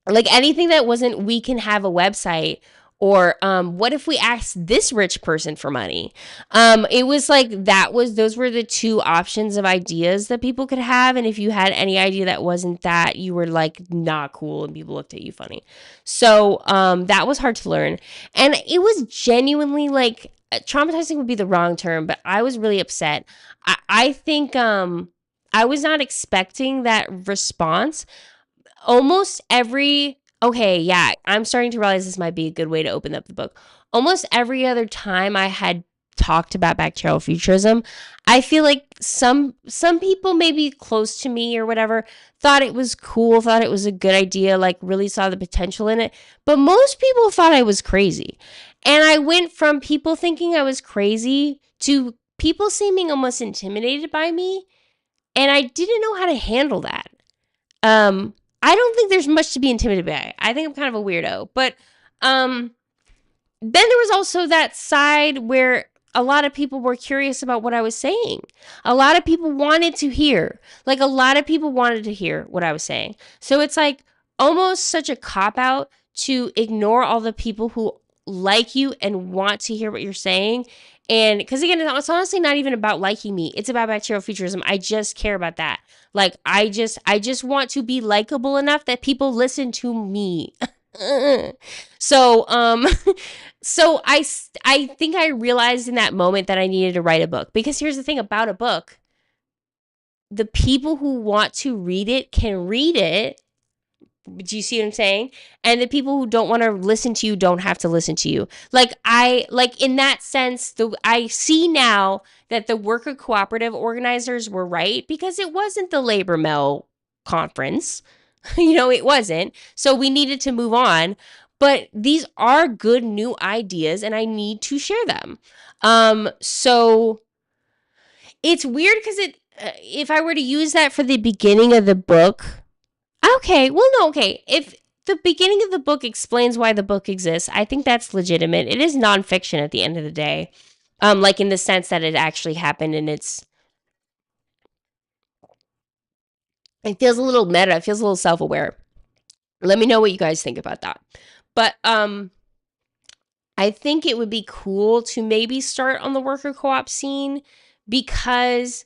like anything that wasn't we can have a website or what if we asked this rich person for money. It was like those were the two options of ideas that people could have, and if you had any idea that wasn't that, you were like not cool and people looked at you funny. So that was hard to learn, and it was genuinely like traumatizing would be the wrong term, but I was really upset. I think I was not expecting that response. Almost every okay, yeah, I'm starting to realize this might be a good way to open up the book. Almost every other time I had talked about bacterial futurism, I feel like some people maybe close to me or whatever thought it was cool, thought it was a good idea, like really saw the potential in it, but most people thought I was crazy. And I went from people thinking I was crazy to people seeming almost intimidated by me, and I didn't know how to handle that. I don't think there's much to be intimidated by. I think I'm kind of a weirdo. But then there was also that side where a lot of people were curious about what I was saying. A lot of people wanted to hear. Like a lot of people wanted to hear what I was saying. So it's like almost such a cop out to ignore all the people who like you and want to hear what you're saying. And because again, it's honestly not even about liking me. It's about bacterial futurism. I just care about that. Like I just want to be likable enough that people listen to me. So so I think I realized in that moment that I needed to write a book, because here's the thing about a book. The people who want to read it can read it. Do you see what I'm saying? And the people who don't want to listen to you don't have to listen to you. Like in that sense, I see now that the worker cooperative organizers were right, because it wasn't the labor mill conference. It wasn't. So we needed to move on. But these are good new ideas and I need to share them. So it's weird because if I were to use that for the beginning of the book, okay, well, no, okay. If the beginning of the book explains why the book exists, I think that's legitimate. It is nonfiction at the end of the day, like in the sense that it actually happened, and it feels a little meta. It feels a little self-aware. Let me know what you guys think about that. But I think it would be cool to maybe start on the worker co-op scene, because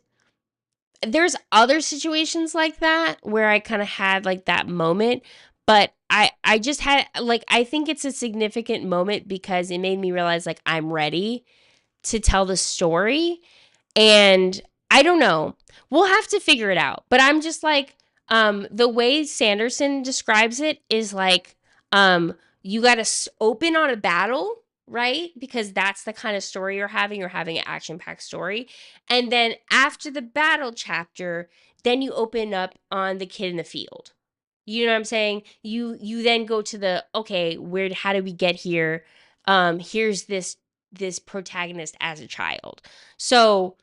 there's other situations like that where I kind of had like that moment, but I just had like, I think it's a significant moment because it made me realize like I'm ready to tell the story. And I don't know, we'll have to figure it out, but I'm just like the way Sanderson describes it is like you got to open on a battle, right? Because that's the kind of story you're having. You're having an action-packed story. And then after the battle chapter, then you open up on the kid in the field. You know what I'm saying? You then go to the, okay, how did we get here? Here's this protagonist as a child. So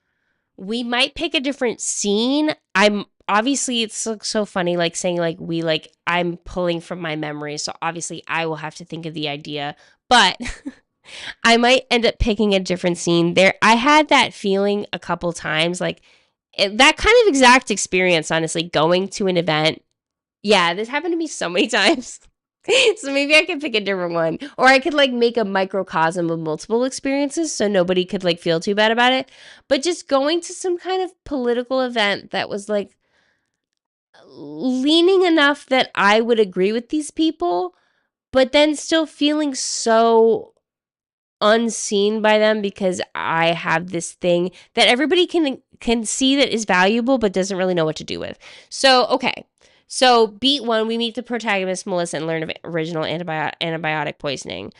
we might pick a different scene. I'm obviously, it's so funny like saying like we, like I'm pulling from my memory, so obviously I will have to think of the idea, but I might end up picking a different scene. There, I had that feeling a couple times, like that kind of exact experience, honestly, going to an event. Yeah, this happened to me so many times. So maybe I could pick a different one. Or I could like make a microcosm of multiple experiences so nobody could like feel too bad about it. But just going to some kind of political event that was like leaning enough that I would agree with these people, but then still feeling so unseen by them because I have this thing that everybody can see that is valuable but doesn't really know what to do with. So, okay. So, beat 1, we meet the protagonist Melissa and learn of original antibiotic poisoning.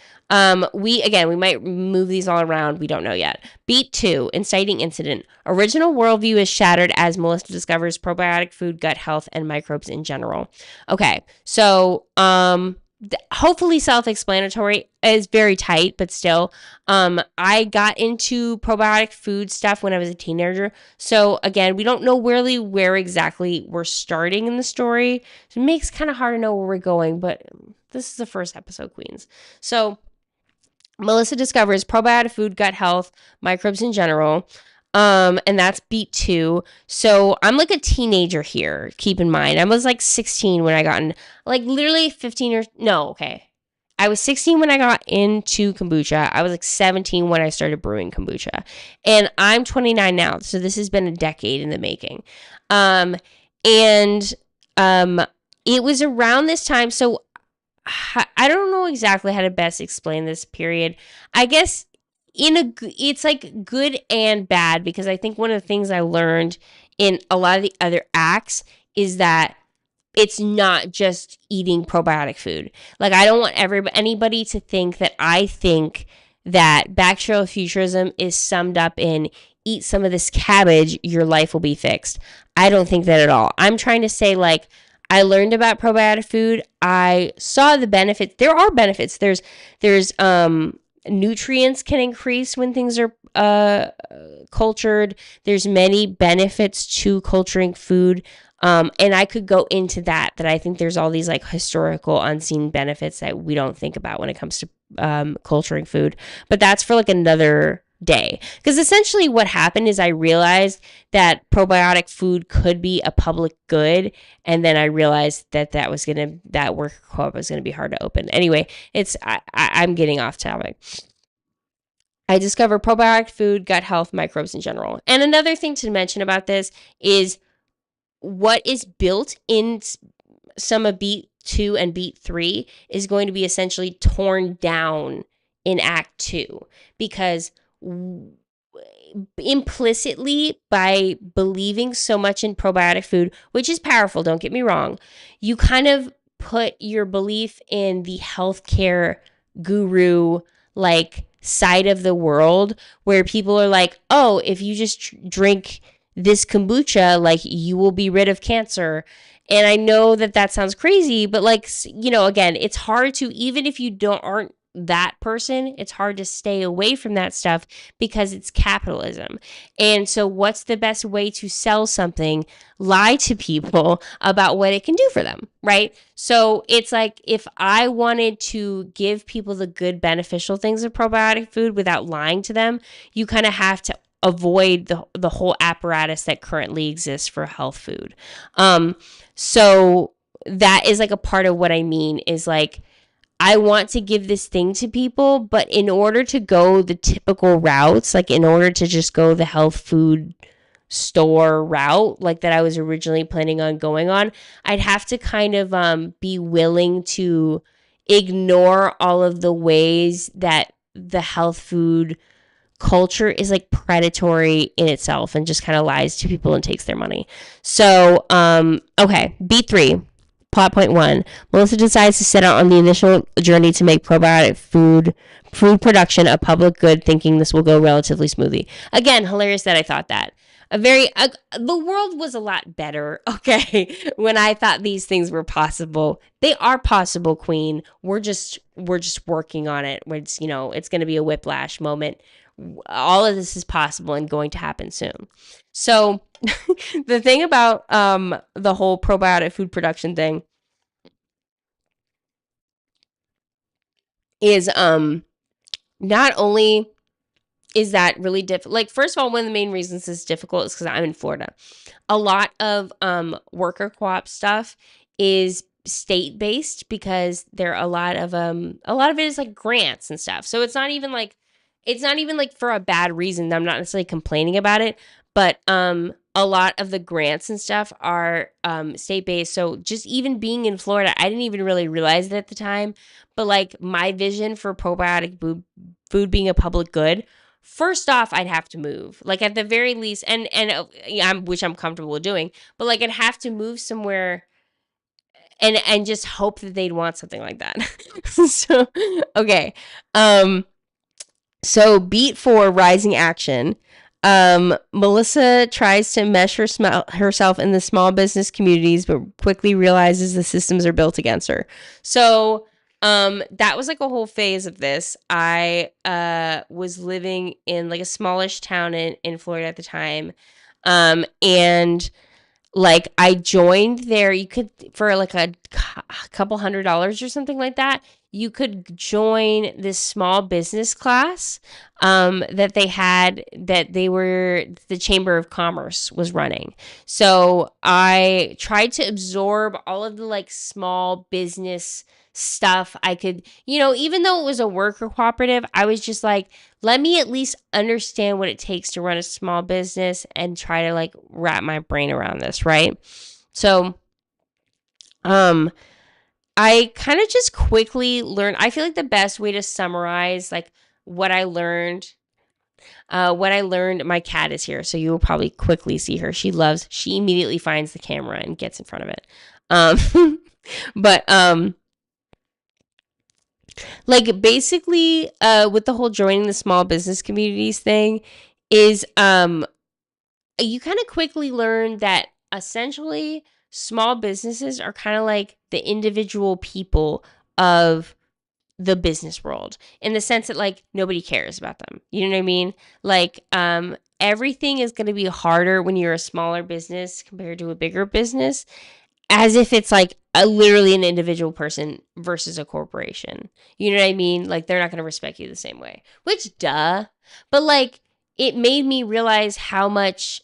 We might move these all around. We don't know yet. Beat 2, inciting incident. Original worldview is shattered as Melissa discovers probiotic food, gut health, and microbes in general. Okay, so hopefully self-explanatory, is very tight, but still. I got into probiotic food stuff when I was a teenager. So again, we don't know really where exactly we're starting in the story. So it makes it kind of hard to know where we're going, but this is the first episode, Queens. So Melissa discovers probiotic food, gut health, microbes in general. And that's beat 2. So I'm like a teenager here. Keep in mind, I was like 16 when I got in, like literally 15 or no, okay. I was 16 when I got into kombucha. I was like 17 when I started brewing kombucha. And I'm 29 now. So this has been a decade in the making. And it was around this time. So I don't know exactly how to best explain this period. I guess it's like good and bad, because I think one of the things I learned in a lot of the other acts is that it's not just eating probiotic food. Like, I don't want anybody to think that I think that bacterial futurism is summed up in eat some of this cabbage, your life will be fixed. I don't think that at all. I'm trying to say, like, I learned about probiotic food. I saw the benefits. There are benefits. There's nutrients can increase when things are cultured. There's many benefits to culturing food. And I could go into that I think there's all these like historical unseen benefits that we don't think about when it comes to culturing food. But that's for like another day. Because essentially what happened is I realized that probiotic food could be a public good, and then I realized that worker co-op was gonna be hard to open. Anyway, I'm getting off topic. I discovered probiotic food, gut health, microbes in general. And another thing to mention about this is what is built in some of beat 2 and beat 3 is going to be essentially torn down in act 2, because implicitly, by believing so much in probiotic food, which is powerful, don't get me wrong, you kind of put your belief in the healthcare guru like side of the world, where people are like, oh, if you just drink this kombucha, like, you will be rid of cancer. And I know that sounds crazy, but like, again, it's hard to, even if you aren't that person, it's hard to stay away from that stuff because it's capitalism. And so what's the best way to sell something? Lie to people about what it can do for them, right? So it's like, if I wanted to give people the good beneficial things of probiotic food without lying to them, you kind of have to avoid the whole apparatus that currently exists for health food. So that is like a part of what I mean, is like, I want to give this thing to people, but in order to go the typical routes, like in order to just go the health food store route, like that I was originally planning on going on, I'd have to kind of be willing to ignore all of the ways that the health food culture is like predatory in itself and just kind of lies to people and takes their money. So, okay, B3. Plot point 1. Melissa decides to set out on the initial journey to make probiotic food production a public good, thinking this will go relatively smoothly. Again, hilarious that I thought that. The world was a lot better, okay, when I thought these things were possible. They are possible, Queen. We're just working on it. It's it's going to be a whiplash moment. All of this is possible and going to happen soon. So the thing about the whole probiotic food production thing is not only is that really difficult. Like, first of all, one of the main reasons it's difficult is because I'm in Florida. A lot of worker co-op stuff is state based because there are a lot of it is like grants and stuff. So it's not even like for a bad reason. I'm not necessarily complaining about it, but a lot of the grants and stuff are state based. So just even being in Florida, I didn't even really realize it at the time, but like my vision for probiotic food being a public good, first off, I'd have to move. Like at the very least, which I'm comfortable doing, but like I'd have to move somewhere and just hope that they'd want something like that. So okay. So beat 4, rising action. Melissa tries to mesh herself in the small business communities, but quickly realizes the systems are built against her. So that was like a whole phase of this. I was living in like a smallish town in Florida at the time. And like I joined there. You could, for like a couple $100 or something like that, you could join this small business class that they had, that the Chamber of Commerce was running. So I tried to absorb all of the like small business stuff I could, even though it was a worker cooperative, I was just like, let me at least understand what it takes to run a small business and try to like wrap my brain around this, right? So, I kind of just quickly learned. I feel like the best way to summarize like what I learned. My cat is here, so you will probably quickly see her. She immediately finds the camera and gets in front of it. But like basically with the whole joining the small business communities thing is you kind of quickly learn that essentially small businesses are kind of like the individual people of the business world, in the sense that like nobody cares about them. You know what I mean? Like everything is going to be harder when you're a smaller business compared to a bigger business, as if it's like literally an individual person versus a corporation. You know what I mean? Like they're not going to respect you the same way. Which duh. But like it made me realize how much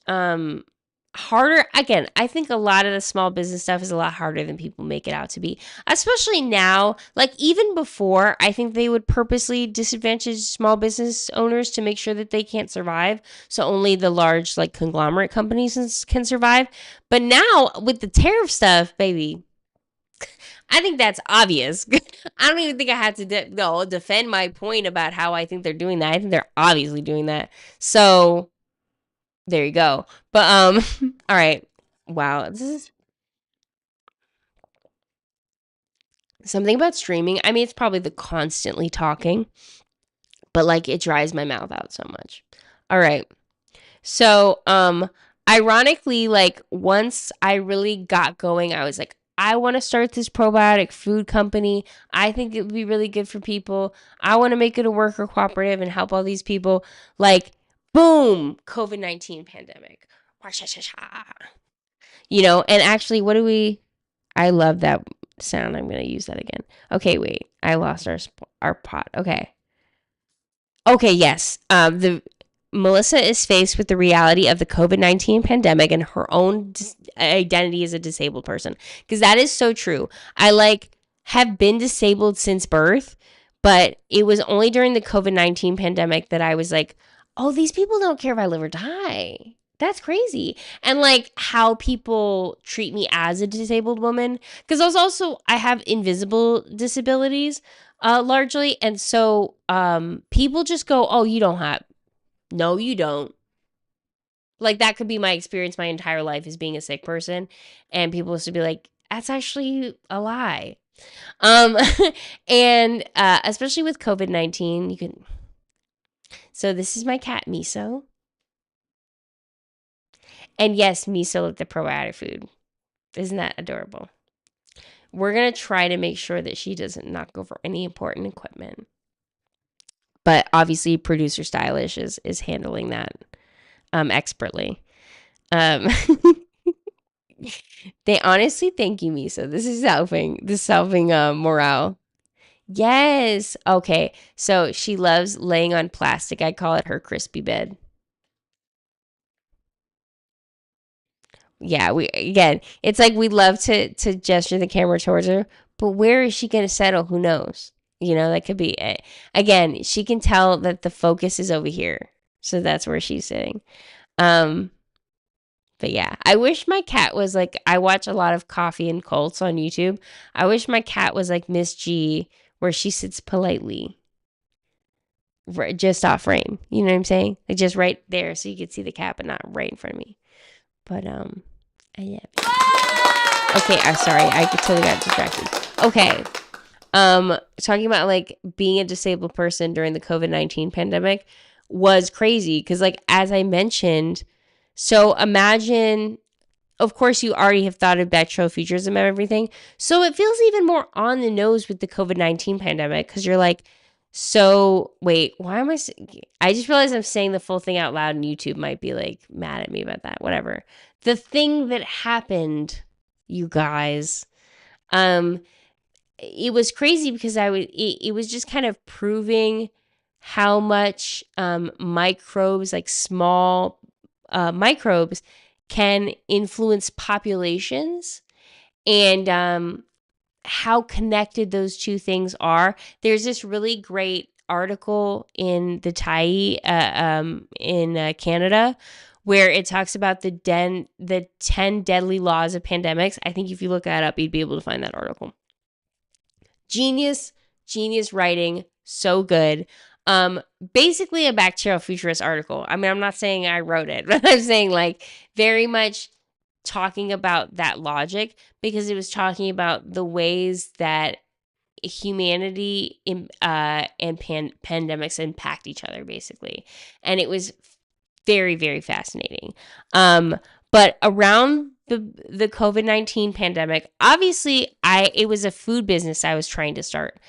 harder. Again, I think a lot of the small business stuff is a lot harder than people make it out to be. Especially now, like even before, I think they would purposely disadvantage small business owners to make sure that they can't survive. So only the large like conglomerate companies can survive. But now with the tariff stuff, baby, I think that's obvious. I don't even think I have to defend my point about how I think they're doing that. I think they're obviously doing that. So there you go. But all right. Wow, this is something about streaming. I mean, it's probably the constantly talking, but like it dries my mouth out so much. All right. So, ironically, like once I really got going, I was like, I want to start this probiotic food company. I think it would be really good for people. I want to make it a worker cooperative and help all these people. Like, boom, COVID-19 pandemic. And actually, I love that sound. I'm going to use that again. Okay, wait. I lost our pot. Okay. Okay, yes. The Melissa is faced with the reality of the COVID-19 pandemic and her own identity as a disabled person, because that is so true. I like have been disabled since birth, but it was only during the COVID-19 pandemic that I was like, "Oh, these people don't care if I live or die." That's crazy. And like how people treat me as a disabled woman, because I have invisible disabilities largely, and so people just go, "Oh, you don't have." No, you don't. Like that could be my experience my entire life as being a sick person, and people used to be like, "That's actually a lie." Um, and especially with COVID-19, you can. So this is my cat Miso, and yes, Miso like the probiotic food. Isn't that adorable? We're gonna try to make sure that she doesn't knock over any important equipment, but obviously, producer stylish is handling that expertly. Um, they honestly thank you, Misa. This is helping morale. Yes. Okay. So she loves laying on plastic. I call it her crispy bed. yeah, we again, it's like we love to gesture the camera towards her, but where is she going to settle? Who knows? That could be it. Again, she can tell that the focus is over here, so that's where she's sitting. Um, but yeah, I wish my cat was like. I watch a lot of coffee and cults on YouTube. I wish my cat was like Miss G, where she sits politely, just off frame. You know what I'm saying? Like just right there, so you could see the cat, but not right in front of me. But yeah. Okay, I'm sorry. I totally got distracted. Okay. Talking about like being a disabled person during the COVID-19 pandemic was crazy because like as I mentioned, so imagine of course you already have thought of bacteriofuturism and everything. So it feels even more on the nose with the COVID-19 pandemic because you're like, so wait, why am I just realized I'm saying the full thing out loud and YouTube might be like mad at me about that. Whatever. The thing that happened, you guys, um, it was crazy because it was just kind of proving how much microbes, like small microbes, can influence populations and how connected those two things are. There's this really great article in the TIE in Canada where it talks about the 10 deadly laws of pandemics. I think if you look that up, you'd be able to find that article. Genius writing, so good. Basically a bacterial futurist article. I mean, I'm not saying I wrote it, but I'm saying like very much talking about that logic because it was talking about the ways that humanity and pandemics impact each other basically, and it was very very fascinating. But around the COVID-19 pandemic, obviously it was a food business I was trying to start.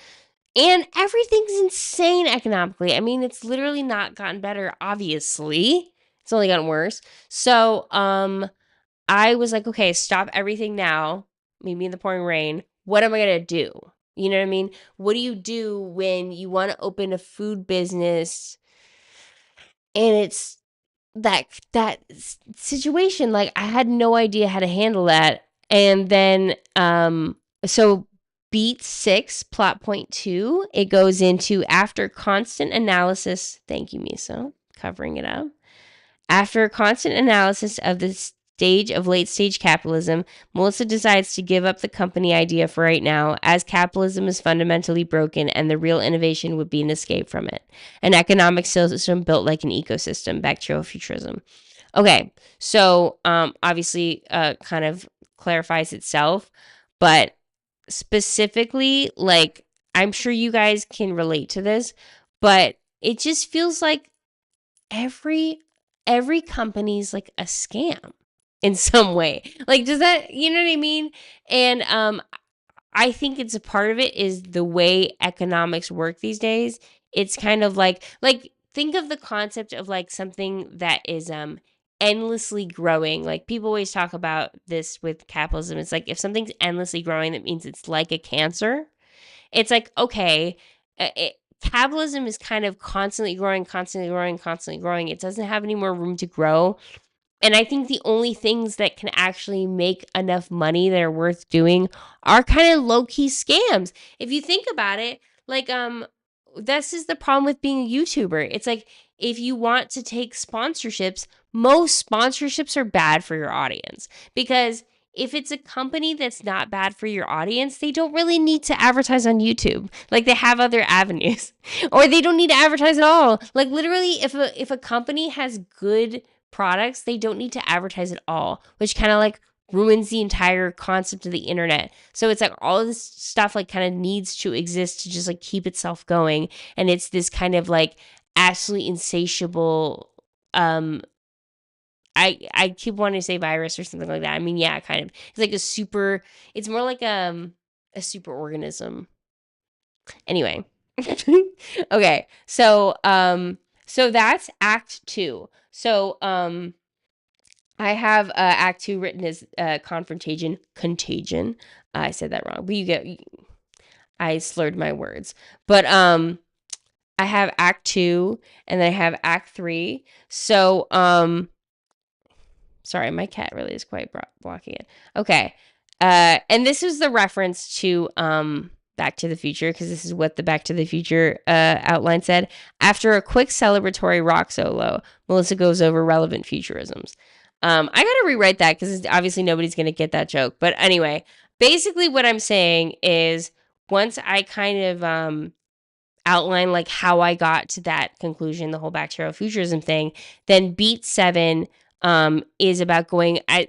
And everything's insane economically. I mean, it's literally not gotten better, obviously. It's only gotten worse. So, I was like, okay, stop everything now. Meet me in the pouring rain. What am I going to do? You know what I mean? What do you do when you want to open a food business and it's that situation? Like I had no idea how to handle that. And then so beat 6 plot point 2, it goes into after constant analysis. Thank you, Miso, covering it up. After a constant analysis of the stage of late stage capitalism, Melissa decides to give up the company idea for right now, as capitalism is fundamentally broken and the real innovation would be an escape from it. An economic system built like an ecosystem, bacteriofuturism. Okay, so obviously kind of clarifies itself, but specifically, like, I'm sure you guys can relate to this, but it just feels like every company's like a scam in some way. Like, does that, you know what I mean? And I think it's a part of it is the way economics work these days. It's kind of like think of the concept of like something that is endlessly growing. Like people always talk about this with capitalism. It's like if something's endlessly growing, that means it's like a cancer. It's like, okay, capitalism is kind of constantly growing, constantly growing, constantly growing. It doesn't have any more room to grow. And I think the only things that can actually make enough money that are worth doing are kind of low key scams. If you think about it, like this is the problem with being a YouTuber. It's like if you want to take sponsorships, most sponsorships are bad for your audience because if it's a company that's not bad for your audience, they don't really need to advertise on YouTube. Like they have other avenues. Or they don't need to advertise at all. Like literally if a company has good products, they don't need to advertise at all, which kind of like ruins the entire concept of the internet. So it's like all of this stuff like kind of needs to exist to just like keep itself going, and it's this kind of like absolutely insatiable I keep wanting to say virus or something like that. I mean, yeah, kind of. It's like it's more like a super organism. Anyway. Okay. So that's act 2. So I have act 2 written as contagion. I said that wrong. But I slurred my words. But I have act 2 and then I have act 3. So Sorry, my cat really is quite blocking it. Okay. And this is the reference to Back to the Future, because this is what the Back to the Future outline said. After a quick celebratory rock solo, Melissa goes over relevant futurisms. I gotta rewrite that because obviously nobody's gonna get that joke. But anyway, basically what I'm saying is once I kind of outline like how I got to that conclusion, the whole bacterial futurism thing, then beat 7 is about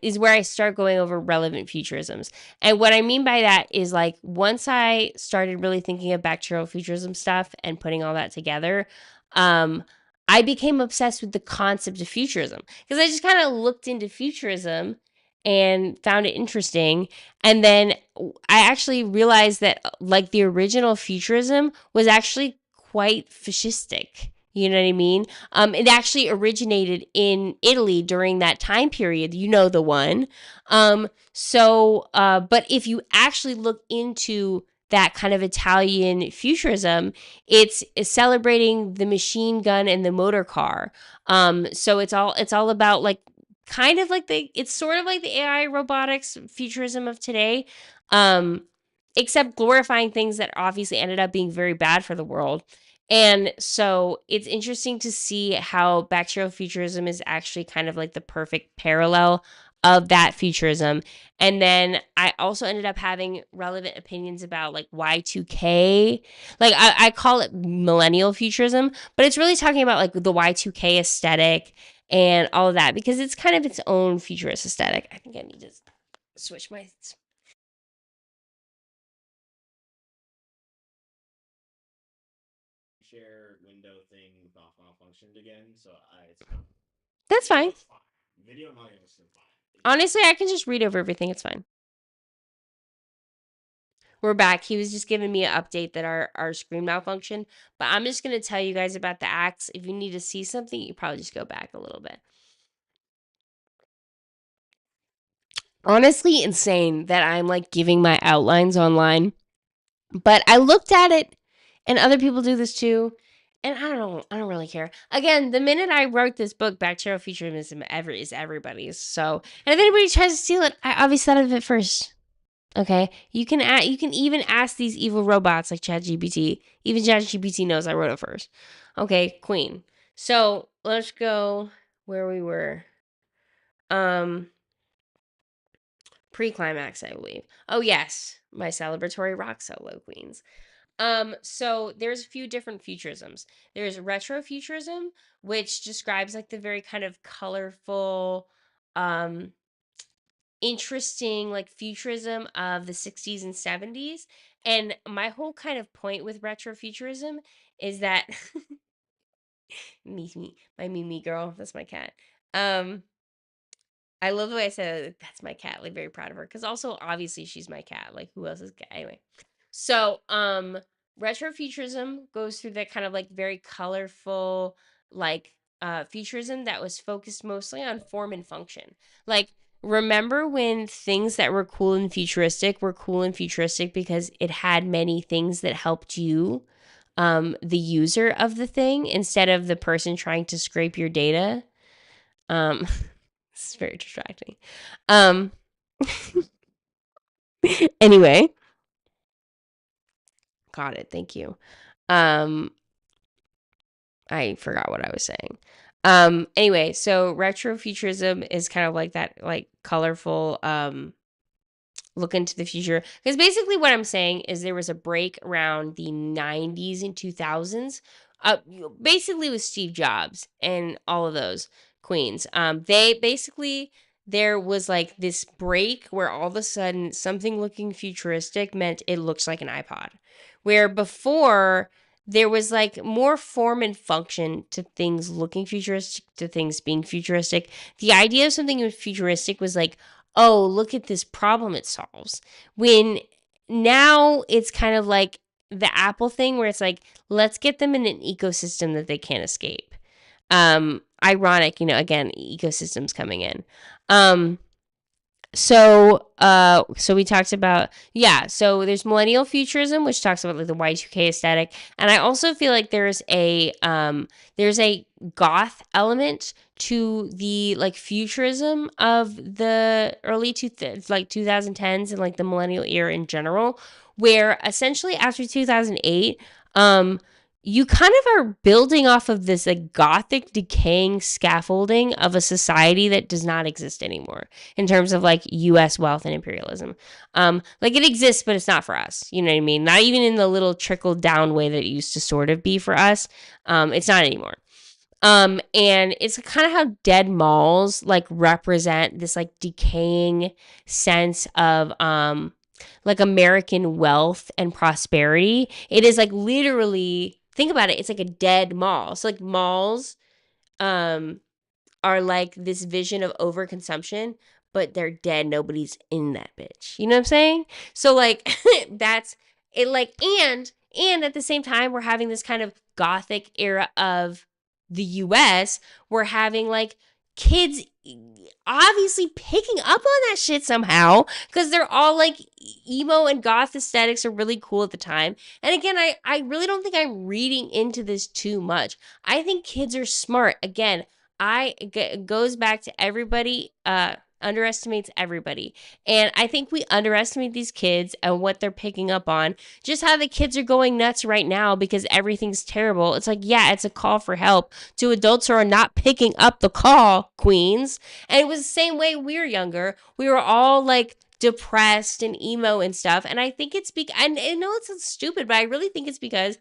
is where I start going over relevant futurisms. And what I mean by that is like once I started really thinking of bacterial futurism stuff and putting all that together, um, I became obsessed with the concept of futurism because I just kind of looked into futurism and found it interesting. And then I actually realized that like the original futurism was actually quite fascistic. You know what I mean? It actually originated in Italy during that time period. You know the one. But if you actually look into that kind of Italian futurism, it's celebrating the machine gun and the motor car. So it's all about like kind of like it's sort of like the AI robotics futurism of today, um, except glorifying things that obviously ended up being very bad for the world. And so it's interesting to see how bacterial futurism is actually kind of like the perfect parallel of that futurism. And then I also ended up having relevant opinions about like Y2K. Like I call it millennial futurism, but it's really talking about like the Y2K aesthetic and all of that because it's kind of its own futurist aesthetic. I think I need to switch my. Share window thing malfunctioned again, so That's fine. it's fine. Video and audio is still fine. Honestly, I can just read over everything. It's fine. We're back. He was just giving me an update that our screen malfunctioned. But I'm just going to tell you guys about the acts. If you need to see something, you probably just go back a little bit. Honestly, insane that I'm like giving my outlines online. But I looked at it, and other people do this too. And I don't really care. Again, the minute I wrote this book, bacterial futurism is everybody's. So, and if anybody tries to steal it, I obviously thought of it first. Okay, you can even ask these evil robots like ChatGPT. Even ChatGPT knows I wrote it first. Okay, Queen. So let's go where we were. Um, Pre-climax, I believe. Oh yes, my celebratory rock solo, Queens. So there's a few different futurisms. There's retrofuturism, which describes like the very kind of colorful, um, interesting like futurism of the 60s and 70s. And my whole kind of point with retrofuturism is that my Mimi girl, that's my cat. Um I love the way I said that's my cat. Like very proud of her because also obviously she's my cat. Like who else's cat? Anyway, so retrofuturism goes through that kind of like very colorful like futurism that was focused mostly on form and function. Like remember when things that were cool and futuristic because it had many things that helped you, the user of the thing instead of the person trying to scrape your data. This is very distracting. Um anyway, got it. Thank you. Um I forgot what I was saying. Anyway, so retrofuturism is kind of like that like colorful look into the future because basically what I'm saying is there was a break around the 90s and 2000s, basically with Steve Jobs and all of those queens. They basically there was like this break where all of a sudden something looking futuristic meant it looks like an iPod, where before there was like more form and function to things looking futuristic to things being futuristic. The idea of something futuristic was like, oh, look at this problem it solves. When now it's kind of like the Apple thing where it's like, let's get them in an ecosystem that they can't escape. Ironic, again, ecosystems coming in. Um, So we talked about, yeah, so there's millennial futurism, which talks about like the Y2K aesthetic, and I also feel like there's a goth element to the like futurism of the early like 2010s and like the millennial era in general, where essentially after 2008, um you kind of are building off of this like gothic decaying scaffolding of a society that does not exist anymore in terms of like US wealth and imperialism. Like it exists, but it's not for us. You know what I mean? Not even in the little trickle down way that it used to sort of be for us. It's not anymore. And it's kind of how dead malls like represent this like decaying sense of like American wealth and prosperity. It is like literally, think about it, it's like a dead mall. So like malls um are like this vision of overconsumption, but they're dead. Nobody's in that bitch. You know what I'm saying? So like that's it. Like and at the same time, we're having this kind of gothic era of the U.S. We're having like kids obviously picking up on that shit somehow because they're all like emo and goth aesthetics are really cool at the time. And again, I really don't think I'm reading into this too much. I think kids are smart. Again, it goes back to everybody underestimates everybody. And I think we underestimate these kids and what they're picking up on. Just how the kids are going nuts right now because everything's terrible. It's like, yeah, it's a call for help to adults who are not picking up the call, queens. And it was the same way we were younger. We were all like depressed and emo and stuff. And I think it's because, and I know it's stupid, but I really think it's because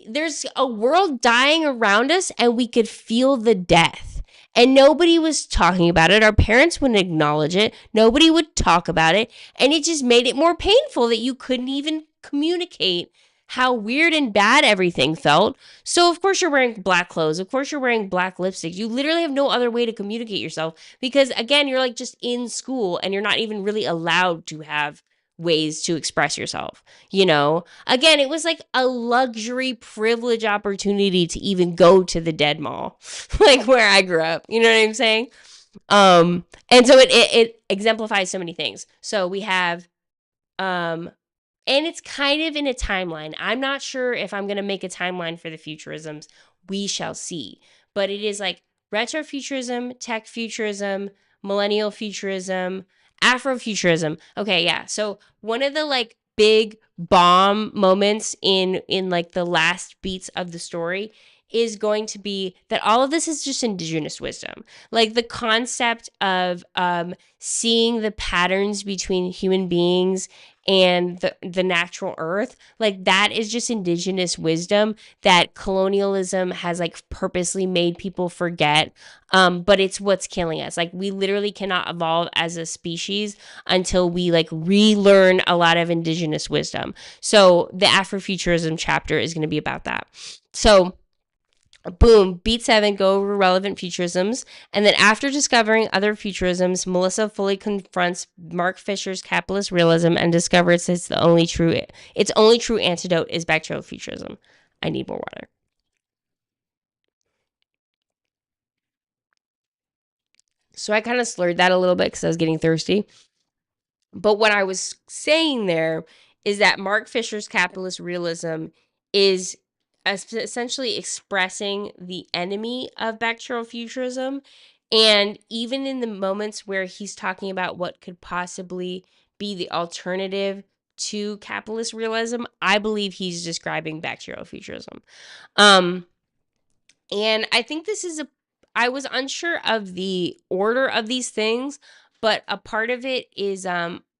there's a world dying around us and we could feel the death. And nobody was talking about it. Our parents wouldn't acknowledge it. Nobody would talk about it. And it just made it more painful that you couldn't even communicate how weird and bad everything felt. So, of course, you're wearing black clothes. Of course, you're wearing black lipstick. You literally have no other way to communicate yourself because, again, you're like just in school and you're not even really allowed to have ways to express yourself, you know? Again, it was like a luxury privilege opportunity to even go to the dead mall, like where I grew up. You know what I'm saying? And so it exemplifies so many things. So we have and it's kind of in a timeline. I'm not sure if I'm going to make a timeline for the futurisms. We shall see. But it is like retrofuturism, tech futurism, millennial futurism, Afrofuturism. Okay, yeah. So one of the like big bomb moments in like the last beats of the story is going to be that all of this is just indigenous wisdom. Like the concept of seeing the patterns between human beings and the natural earth, like that is just indigenous wisdom that colonialism has like purposely made people forget. But it's what's killing us. Like we literally cannot evolve as a species until we like relearn a lot of indigenous wisdom. So the Afrofuturism chapter is going to be about that. So boom, beat 7, go over relevant futurisms. And then after discovering other futurisms, Melissa fully confronts Mark Fisher's capitalist realism and discovers its only true antidote is bacterial futurism. I need more water. So I kind of slurred that a little bit because I was getting thirsty. But what I was saying there is that Mark Fisher's capitalist realism is essentially expressing the enemy of bacterial futurism. And even in the moments where he's talking about what could possibly be the alternative to capitalist realism, I believe he's describing bacterial futurism. Um, and I think I was unsure of the order of these things, but a part of it is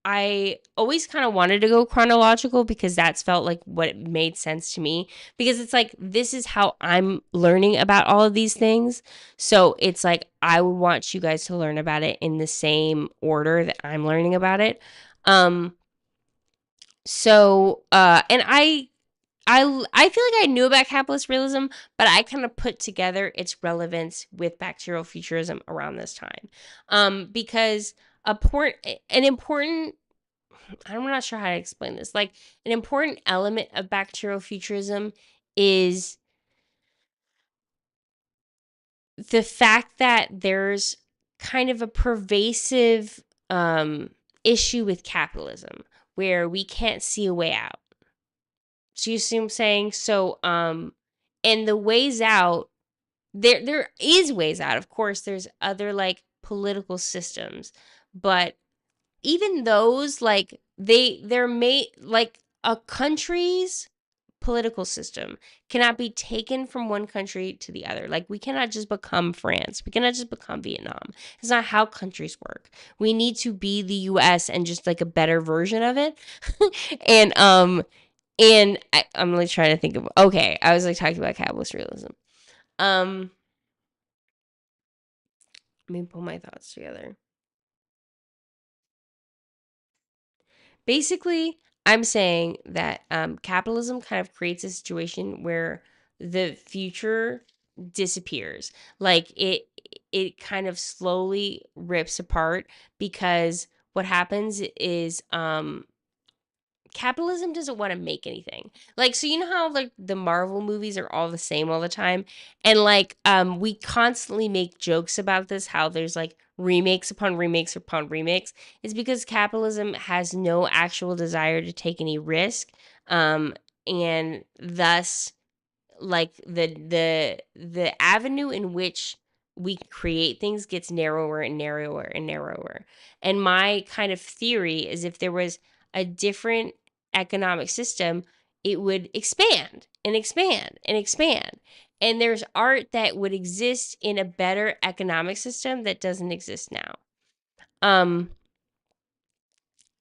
I always kind of wanted to go chronological because that's felt like what made sense to me because it's like this is how I'm learning about all of these things. So it's like I would want you guys to learn about it in the same order that I'm learning about it. Um and I feel like I knew about capitalist realism, but I kind of put together its relevance with bacterial futurism around this time, because an important I'm not sure how to explain this. Like an important element of bacterial futurism is the fact that there's kind of a pervasive um, issue with capitalism where we can't see a way out. So you see what I'm saying? So, and the ways out, there is ways out. Of course, there's other like political systems, but even those, like they're made like a country's political system cannot be taken from one country to the other. Like we cannot just become France. We cannot just become Vietnam. It's not how countries work. We need to be the US and just like a better version of it. I'm like trying to think of, okay, I was like talking about capitalist realism. Um Let me pull my thoughts together. Basically, I'm saying that capitalism kind of creates a situation where the future disappears. Like it kind of slowly rips apart because what happens is capitalism doesn't want to make anything. Like, so you know how like the Marvel movies are all the same all the time? And like we constantly make jokes about this, how there's like remakes upon remakes upon remakes. It's because capitalism has no actual desire to take any risk. Um and thus like the avenue in which we create things gets narrower and narrower and narrower. And my kind of theory is if there was a different economic system, it would expand and expand and expand. And there's art that would exist in a better economic system that doesn't exist now. Um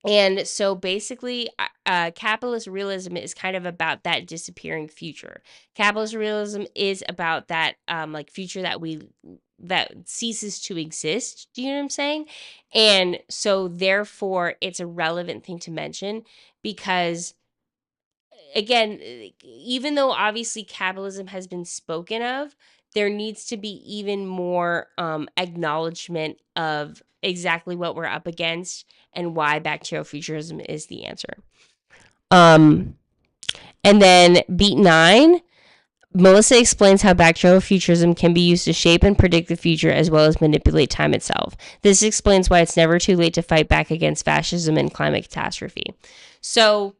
and so basically, capitalist realism is kind of about that disappearing future. Capitalist realism is about that like future that ceases to exist. Do you know what I'm saying? And so therefore, it's a relevant thing to mention because again, even though obviously capitalism has been spoken of, there needs to be even more acknowledgement of exactly what we're up against and why bacterial futurism is the answer. Um, and then beat 9, Melissa explains how bacterial futurism can be used to shape and predict the future as well as manipulate time itself. This explains why it's never too late to fight back against fascism and climate catastrophe. So,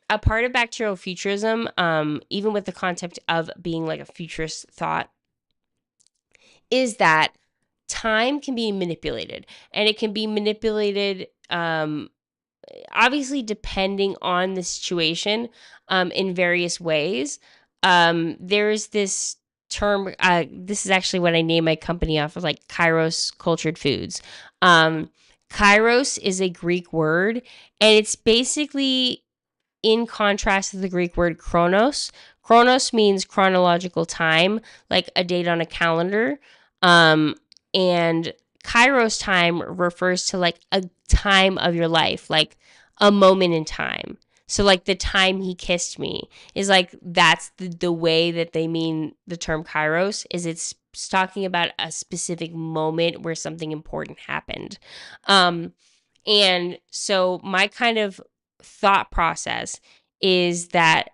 a part of bacterial futurism, even with the concept of being like a futurist thought, is that time can be manipulated, and it can be manipulated obviously depending on the situation in various ways. There's this term, this is actually what I named my company off of, like Kairos cultured foods. Kairos is a Greek word, and it's basically in contrast to the Greek word chronos. Chronos means chronological time, like a date on a calendar. Um, and Kairos time refers to like a time of your life, like a moment in time. So like the time he kissed me is like that's the way that they mean the term Kairos is it's talking about a specific moment where something important happened. Um, and so my kind of thought process is that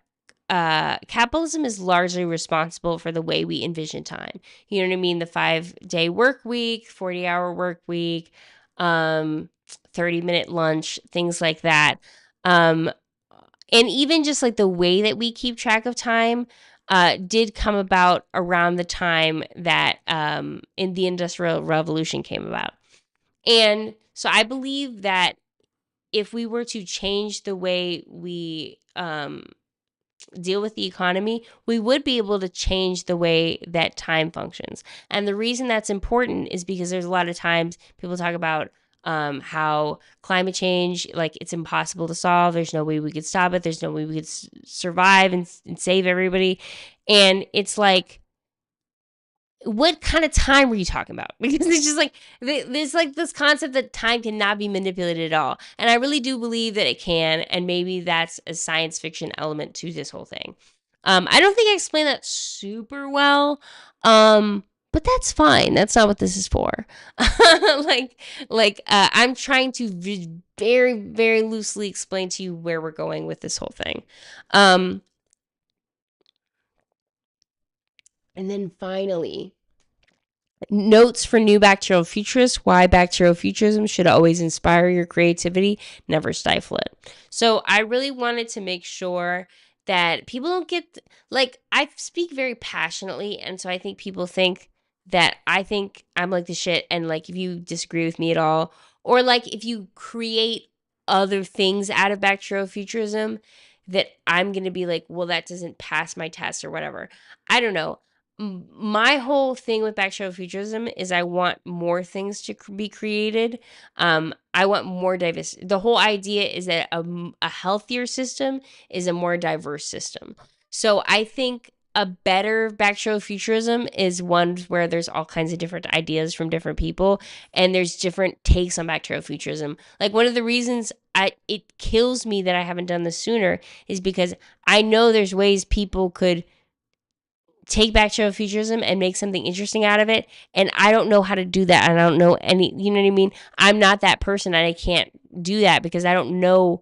capitalism is largely responsible for the way we envision time. You know what I mean? The 5-day work week, 40-hour work week, 30-minute lunch, things like that. Um, and even just like the way that we keep track of time did come about around the time that in the Industrial Revolution came about. And so I believe that if we were to change the way we deal with the economy, we would be able to change the way that time functions. And the reason that's important is because there's a lot of times people talk about how climate change, like it's impossible to solve. There's no way we could stop it. There's no way we could survive and save everybody. And it's like, what kind of time were you talking about? Because it's just like there's like this concept that time cannot be manipulated at all, and I really do believe that it can, and maybe that's a science fiction element to this whole thing. I don't think I explained that super well, but that's fine. That's not what this is for. like I'm trying to very very loosely explain to you where we're going with this whole thing. Um, and then finally Notes for new bacterial futurists: why bacterial futurism should always inspire your creativity, never stifle it. So I really wanted to make sure that people don't get, like, I speak very passionately, and so I think people think that I think I'm like the shit, and like if you disagree with me at all, or like if you create other things out of bacterial futurism, that I'm going to be like, well, that doesn't pass my test or whatever. I don't know. My whole thing with bacterial futurism is I want more things to be created. I want more diverse. The whole idea is that a healthier system is a more diverse system. So I think a better bacterial futurism is one where there's all kinds of different ideas from different people, and there's different takes on bacterial futurism. Like, one of the reasons it kills me that I haven't done this sooner is because I know there's ways people could take bacterial futurism and make something interesting out of it, and I don't know how to do that, and I don't know any, you know what I mean? I'm not that person, and I can't do that because I don't know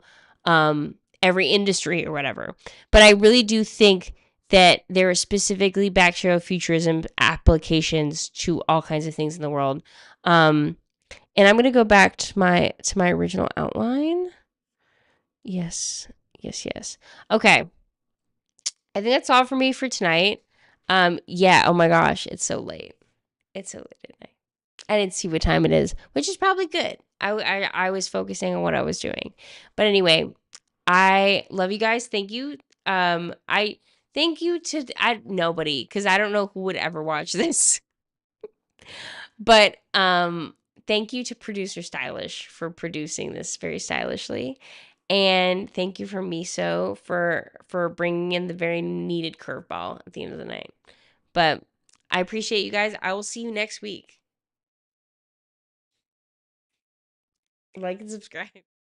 every industry or whatever. But I really do think that there are specifically bacterial futurism applications to all kinds of things in the world. And I'm going to go back to my original outline. Yes, yes, yes. Okay, I think that's all for me for tonight. Yeah, oh my gosh, it's so late. It's so late at night. I didn't see what time it is, which is probably good. I was focusing on what I was doing. But anyway, I love you guys. Thank you. I thank you to nobody, because I don't know who would ever watch this. But thank you to producer Stylish for producing this very stylishly. And thank you for Miso for bringing in the very needed curveball at the end of the night. But I appreciate you guys. I will see you next week. Like and subscribe.